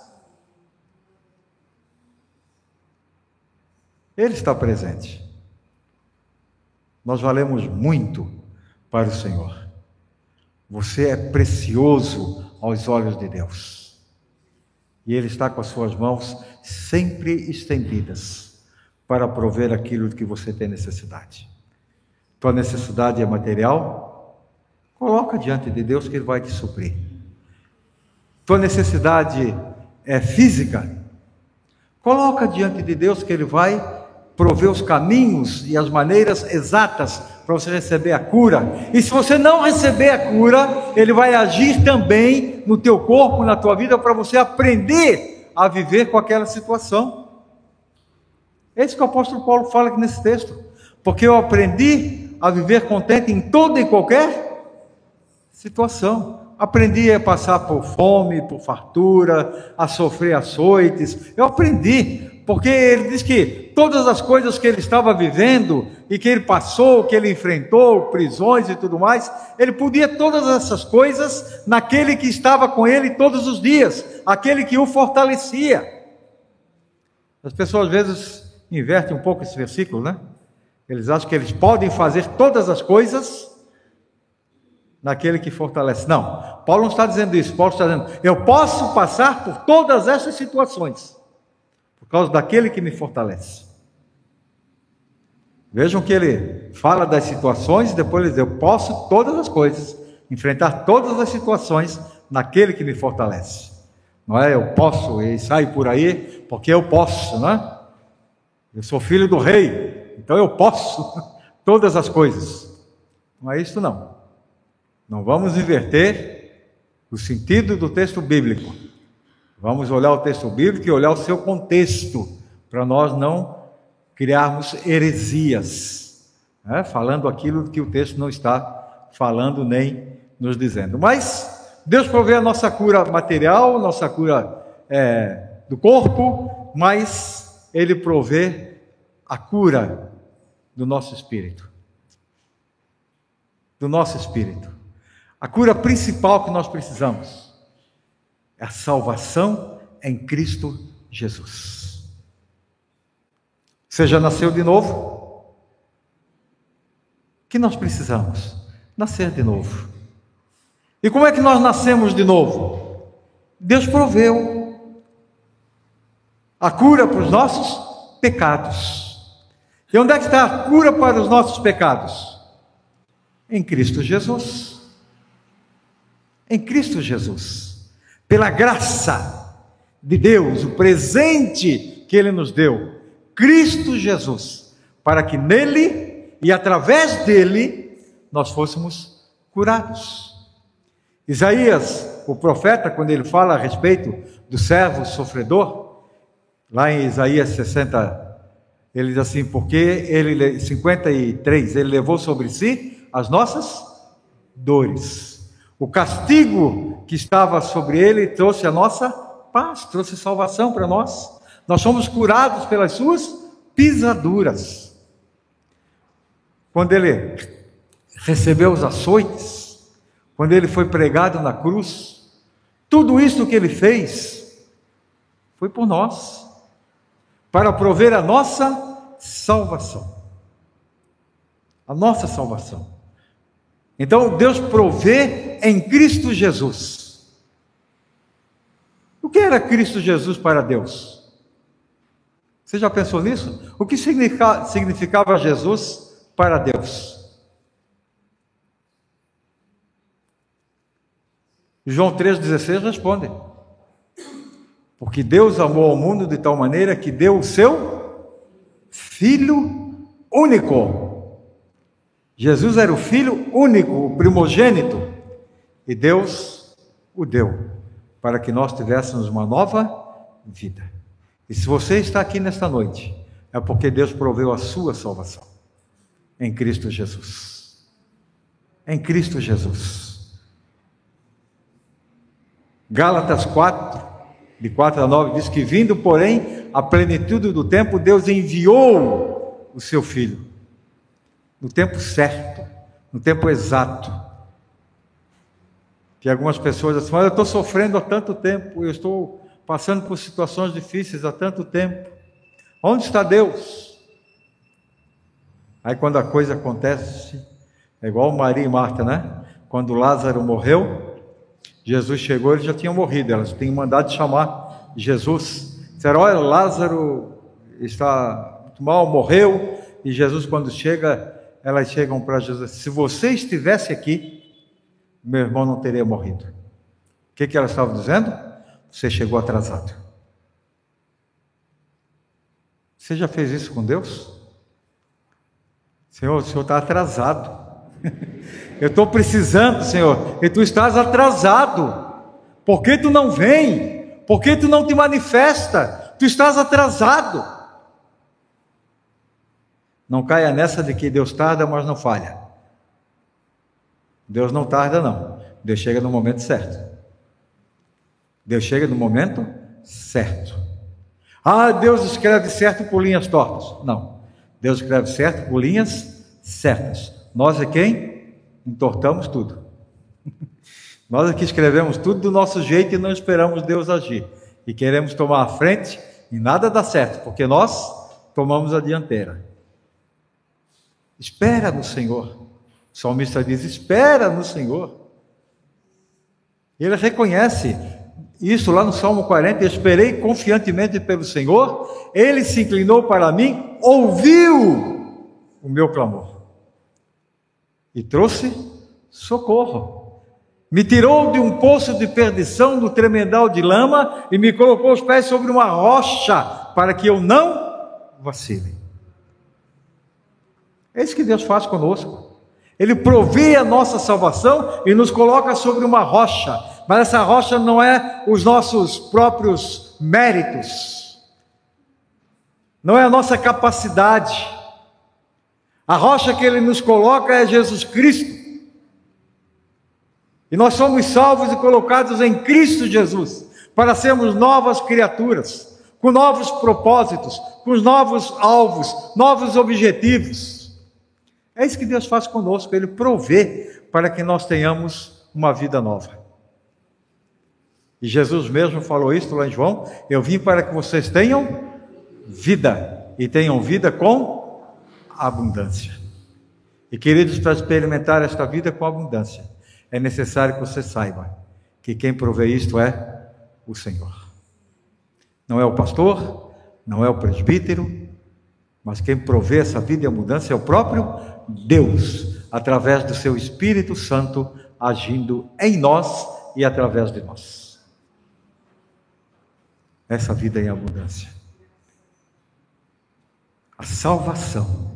Ele está presente. Nós valemos muito para o Senhor. Você é precioso aos olhos de Deus. E Ele está com as suas mãos sempre estendidas para prover aquilo de que você tem necessidade. Tua necessidade é material? Coloca diante de Deus que Ele vai te suprir. Tua necessidade é física? Coloca diante de Deus que Ele vai prover os caminhos e as maneiras exatas para você receber a cura. E se você não receber a cura, Ele vai agir também no teu corpo, na tua vida, para você aprender a viver com aquela situação. É isso que o apóstolo Paulo fala aqui nesse texto. Porque eu aprendi a viver contente em toda e qualquer situação. Aprendi a passar por fome, por fartura, a sofrer açoites. Eu aprendi, porque ele diz que todas as coisas que ele estava vivendo e que ele passou, que ele enfrentou, prisões e tudo mais, ele podia todas essas coisas naquele que estava com ele todos os dias, aquele que o fortalecia. As pessoas às vezes invertem um pouco esse versículo, né? Eles acham que eles podem fazer todas as coisas naquele que fortalece. Não, Paulo não está dizendo isso. Paulo está dizendo: eu posso passar por todas essas situações por causa daquele que me fortalece. Vejam que ele fala das situações e depois ele diz: eu posso todas as coisas, enfrentar todas as situações naquele que me fortalece. Não é eu posso e saio por aí porque eu posso, não é? Eu sou filho do rei, então eu posso todas as coisas. Não é isso não. Não vamos inverter o sentido do texto bíblico. Vamos olhar o texto bíblico e olhar o seu contexto, para nós não criarmos heresias, né? Falando aquilo que o texto não está falando nem nos dizendo. Mas Deus provê a nossa cura material, nossa cura do corpo, mas Ele provê a cura do nosso espírito. Do nosso espírito. A cura principal que nós precisamos é a salvação em Cristo Jesus. Você já nasceu de novo? O que nós precisamos? Nascer de novo. E como é que nós nascemos de novo? Deus proveu a cura para os nossos pecados. E onde é que está a cura para os nossos pecados? Em Cristo Jesus. Em Cristo Jesus, pela graça de Deus, o presente que Ele nos deu, Cristo Jesus, para que nele e através dele nós fôssemos curados. Isaías, o profeta, quando ele fala a respeito do servo sofredor, lá em Isaías 60, ele diz assim: porque ele, 53, ele levou sobre si as nossas dores. O castigo que estava sobre ele trouxe a nossa paz, trouxe salvação para nós. Nós somos curados pelas suas pisaduras. Quando ele recebeu os açoites, quando ele foi pregado na cruz, tudo isso que ele fez foi por nós, para prover a nossa salvação. A nossa salvação. Então Deus provê em Cristo Jesus. O que era Cristo Jesus para Deus? Você já pensou nisso? O que significava Jesus para Deus? João 3,16 responde: porque Deus amou o mundo de tal maneira que deu o seu Filho único. Jesus era o Filho único, o primogênito, e Deus o deu para que nós tivéssemos uma nova vida. E se você está aqui nesta noite, é porque Deus proveu a sua salvação em Cristo Jesus. Em Cristo Jesus. Gálatas 4, de 4 a 9, diz que vindo, porém, a plenitude do tempo, Deus enviou o seu Filho, no tempo certo, no tempo exato. Que algumas pessoas dizem, mas eu estou sofrendo há tanto tempo, eu estou passando por situações difíceis há tanto tempo. Onde está Deus? Aí quando a coisa acontece, é igual Maria e Marta, né? Quando Lázaro morreu, Jesus chegou, ele já tinha morrido, elas tinham mandado chamar Jesus. Disseram, olha, Lázaro está muito mal, morreu. E Jesus, quando chega, elas chegam para Jesus, se você estivesse aqui, meu irmão não teria morrido. O que elas estavam dizendo? Você chegou atrasado. Você já fez isso com Deus? Senhor, o Senhor está atrasado. Eu estou precisando, Senhor, e Tu estás atrasado. Por que Tu não vem? Por que Tu não te manifesta? Tu estás atrasado. Não caia nessa de que Deus tarda, mas não falha. Deus não tarda, não. Deus chega no momento certo. Deus chega no momento certo. Ah, Deus escreve certo por linhas tortas. Não. Deus escreve certo por linhas certas. Nós é quem entortamos tudo. Nós é que escrevemos tudo do nosso jeito e não esperamos Deus agir. E queremos tomar a frente e nada dá certo, porque nós tomamos a dianteira. Espera no Senhor. O salmista diz, espera no Senhor. Ele reconhece isso lá no Salmo 40, esperei confiantemente pelo Senhor, Ele se inclinou para mim, ouviu o meu clamor e trouxe socorro. Me tirou de um poço de perdição, do tremedal de lama, e me colocou os pés sobre uma rocha, para que eu não vacile. É isso que Deus faz conosco. Ele provê a nossa salvação e nos coloca sobre uma rocha. Mas essa rocha não é os nossos próprios méritos. Não é a nossa capacidade. A rocha que Ele nos coloca é Jesus Cristo. E nós somos salvos e colocados em Cristo Jesus, para sermos novas criaturas, com novos propósitos, com novos alvos, novos objetivos. É isso que Deus faz conosco, Ele provê para que nós tenhamos uma vida nova. E Jesus mesmo falou isso lá em João, eu vim para que vocês tenham vida, e tenham vida com abundância. E queridos, para experimentar esta vida com abundância, é necessário que você saiba que quem provê isto é o Senhor. Não é o pastor, não é o presbítero, mas quem provê essa vida e abundância é o próprio Deus, através do seu Espírito Santo, agindo em nós e através de nós. Essa vida em abundância. A salvação.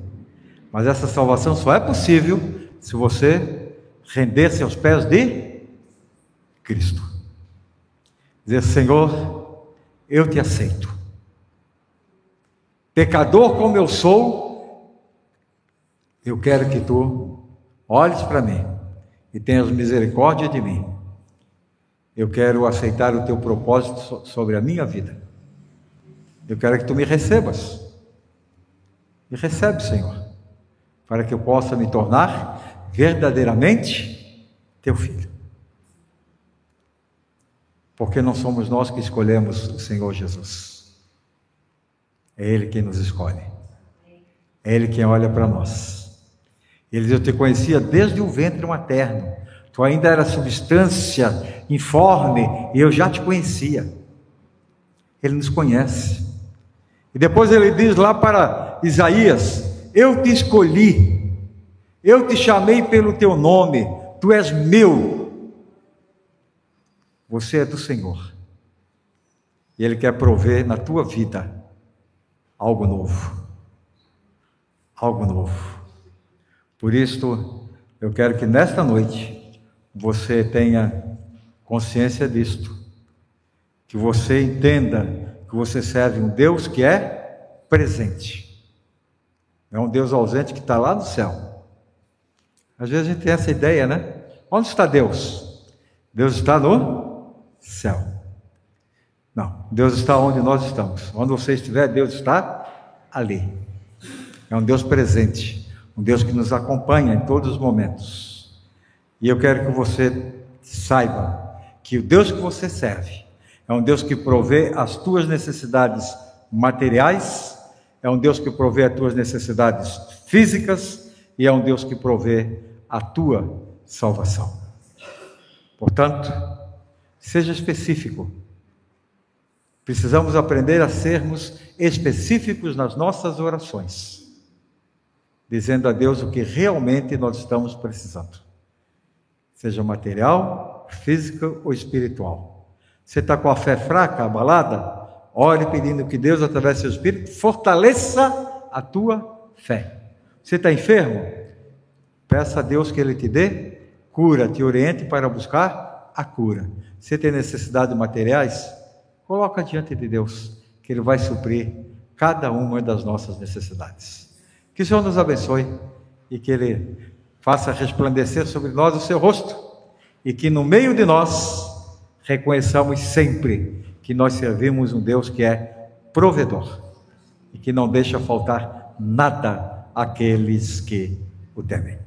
Mas essa salvação só é possível se você render-se aos pés de Cristo. Dizer, Senhor, eu te aceito. Pecador como eu sou, eu quero que tu olhes para mim e tenhas misericórdia de mim. Eu quero aceitar o teu propósito sobre a minha vida. Eu quero que tu me recebas. Me recebe, Senhor, para que eu possa me tornar verdadeiramente teu filho. Porque não somos nós que escolhemos o Senhor Jesus. É Ele quem nos escolhe. É Ele quem olha para nós. Ele diz: eu te conhecia desde o ventre materno. Tu ainda era substância informe e eu já te conhecia. Ele nos conhece. E depois ele diz lá para Isaías: eu te escolhi, eu te chamei pelo teu nome, tu és meu. Você é do Senhor. E Ele quer prover na tua vida algo novo. Algo novo. Por isso, eu quero que nesta noite você tenha consciência disto. Que você entenda que você serve um Deus que é presente. Não é um Deus ausente que está lá no céu. Às vezes a gente tem essa ideia, né? Onde está Deus? Deus está no céu. Não, Deus está onde nós estamos. Onde você estiver, Deus está ali. É um Deus presente, um Deus que nos acompanha em todos os momentos. E eu quero que você saiba que o Deus que você serve é um Deus que provê as tuas necessidades materiais, é um Deus que provê as tuas necessidades físicas e é um Deus que provê a tua salvação. Portanto, seja específico. Precisamos aprender a sermos específicos nas nossas orações, dizendo a Deus o que realmente nós estamos precisando, seja material, física ou espiritual. Você está com a fé fraca, abalada? Ore pedindo que Deus, através do seu Espírito, fortaleça a tua fé. Você está enfermo? Peça a Deus que Ele te dê cura, te oriente para buscar a cura. Você tem necessidades materiais? Coloca diante de Deus, que Ele vai suprir cada uma das nossas necessidades. Que o Senhor nos abençoe e que Ele faça resplandecer sobre nós o seu rosto e que no meio de nós reconheçamos sempre que nós servimos um Deus que é provedor e que não deixa faltar nada àqueles que o temem.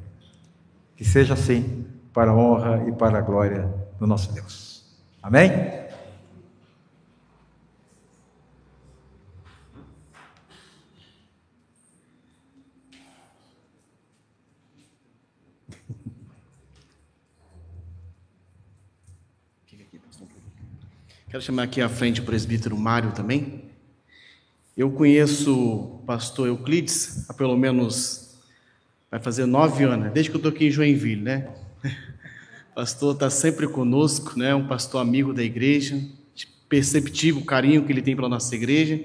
Que seja assim, para a honra e para a glória do nosso Deus. Amém? Quero chamar aqui à frente o presbítero Mário também. Eu conheço o pastor Euclides há pelo menos, vai fazer 9 anos, desde que eu estou aqui em Joinville, né? O pastor está sempre conosco, né? Um pastor amigo da igreja, perceptível o carinho que ele tem pela nossa igreja.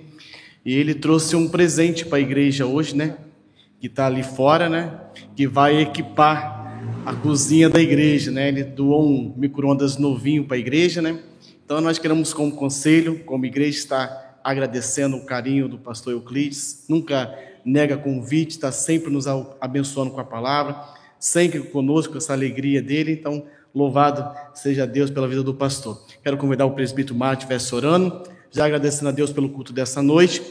E ele trouxe um presente para a igreja hoje, né? Que está ali fora, né? Que vai equipar a cozinha da igreja, né? Ele doou um micro-ondas novinho para a igreja, né? Então nós queremos, como conselho, como igreja, estar agradecendo o carinho do pastor Euclides. Nunca nega convite, está sempre nos abençoando com a palavra, sempre conosco, com essa alegria dele. Então, louvado seja Deus pela vida do pastor. Quero convidar o presbítero Mário, que estivesse orando, já agradecendo a Deus pelo culto dessa noite.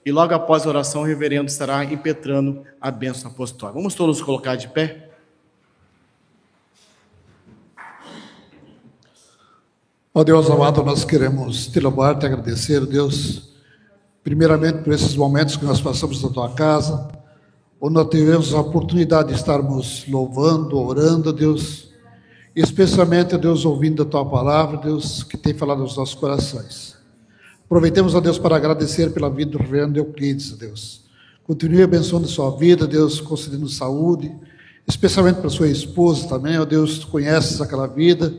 E logo após a oração, o reverendo estará impetrando a bênção apostólica. Vamos todos nos colocar de pé? Ó Deus amado, nós queremos te louvar, te agradecer, Deus, primeiramente por esses momentos que nós passamos na tua casa, onde nós tivemos a oportunidade de estarmos louvando, orando, Deus, especialmente, Deus, ouvindo a tua palavra, Deus, que tem falado aos nossos corações. Aproveitemos, ó Deus, para agradecer pela vida do reverendo Euclides, Deus. Continue abençoando a sua vida, Deus, concedendo saúde, especialmente para sua esposa também, ó Deus, tu conheces aquela vida.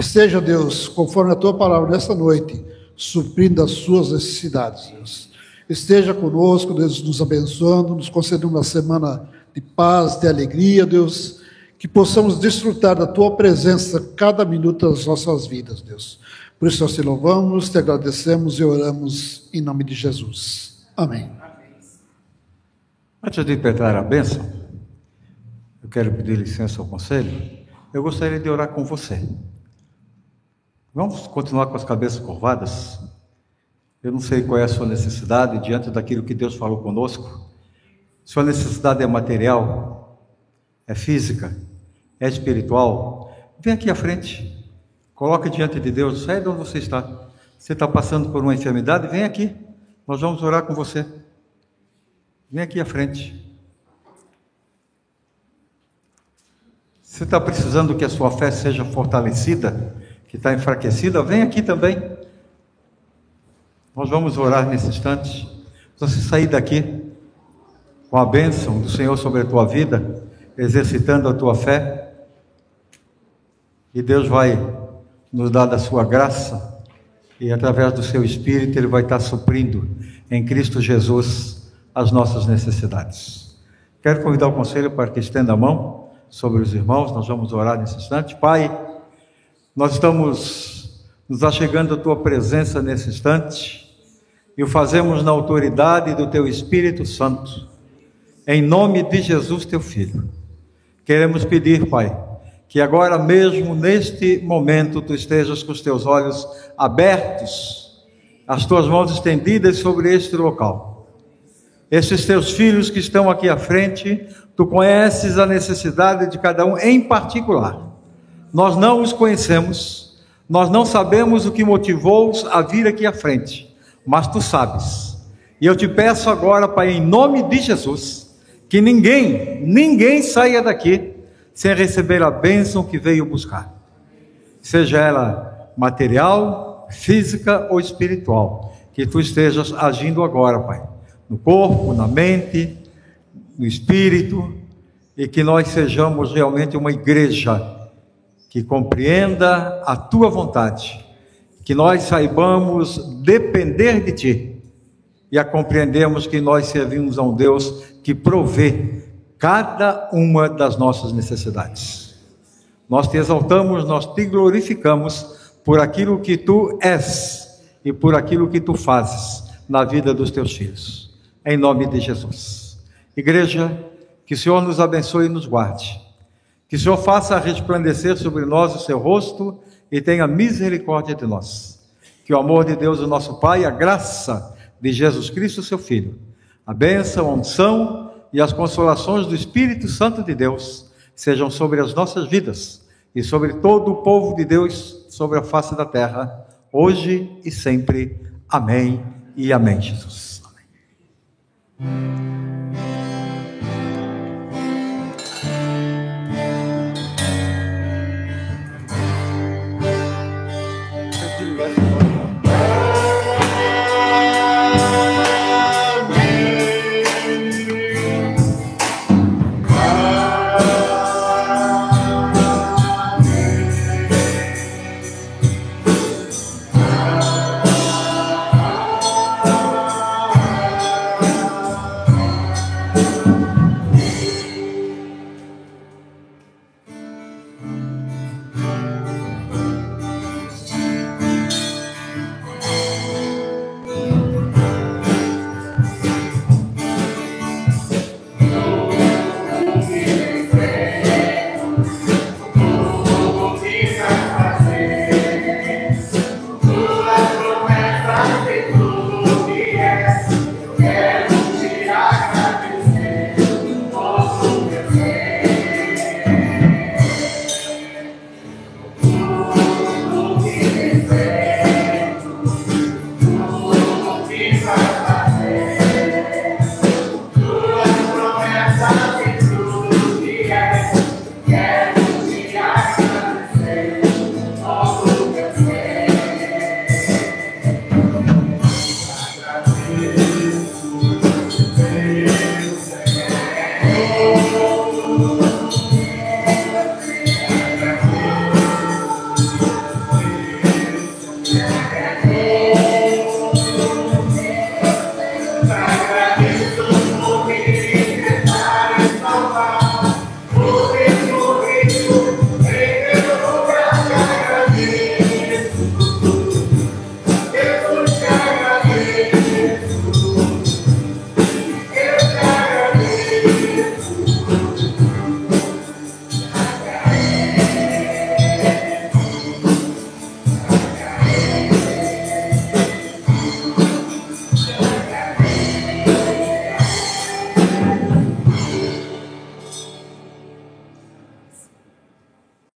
Esteja, Deus, conforme a tua palavra nesta noite, suprindo as suas necessidades, Deus. Esteja conosco, Deus, nos abençoando, nos concedendo uma semana de paz, de alegria, Deus, que possamos desfrutar da tua presença cada minuto das nossas vidas, Deus. Por isso nós te louvamos, te agradecemos e oramos em nome de Jesus. Amém. Antes de impetrar a bênção, eu quero pedir licença ao conselho eu gostaria de orar com você. Vamos continuar com as cabeças curvadas? Eu não sei qual é a sua necessidade diante daquilo que Deus falou conosco. Sua necessidade é material, é física, é espiritual. Vem aqui à frente, coloque diante de Deus, sai de onde você está. Você está passando por uma enfermidade? Vem aqui, nós vamos orar com você. Vem aqui à frente. Você está precisando que a sua fé seja fortalecida, que está enfraquecida? Vem aqui também. Nós vamos orar nesse instante. Você sair daqui com a bênção do Senhor sobre a tua vida, exercitando a tua fé, e Deus vai nos dar da sua graça, e através do seu Espírito Ele vai estar suprindo em Cristo Jesus as nossas necessidades. Quero convidar o conselho para que estenda a mão sobre os irmãos. Nós vamos orar nesse instante. Pai, nós estamos nos achegando à tua presença nesse instante, e o fazemos na autoridade do teu Espírito Santo, em nome de Jesus, teu Filho. Queremos pedir, Pai, que agora mesmo, neste momento, tu estejas com os teus olhos abertos, as tuas mãos estendidas sobre este local. Esses teus filhos que estão aqui à frente, tu conheces a necessidade de cada um em particular. Nós não os conhecemos, nós não sabemos o que motivou-os a vir aqui à frente, mas tu sabes. E eu te peço agora, Pai, em nome de Jesus, que ninguém saia daqui sem receber a bênção que veio buscar, seja ela material, física ou espiritual, que tu estejas agindo agora, Pai, no corpo, na mente, no espírito, e que nós sejamos realmente uma igreja que compreenda a tua vontade, que nós saibamos depender de ti, e a compreendemos que nós servimos a um Deus que provê cada uma das nossas necessidades. Nós te exaltamos, nós te glorificamos por aquilo que tu és e por aquilo que tu fazes na vida dos teus filhos, em nome de Jesus. Igreja, que o Senhor nos abençoe e nos guarde, que o Senhor faça resplandecer sobre nós o seu rosto e tenha misericórdia de nós, que o amor de Deus, o nosso Pai, a graça de Jesus Cristo, seu Filho, a bênção, a unção e as consolações do Espírito Santo de Deus sejam sobre as nossas vidas e sobre todo o povo de Deus sobre a face da terra, hoje e sempre. Amém e amém, Jesus. Amém.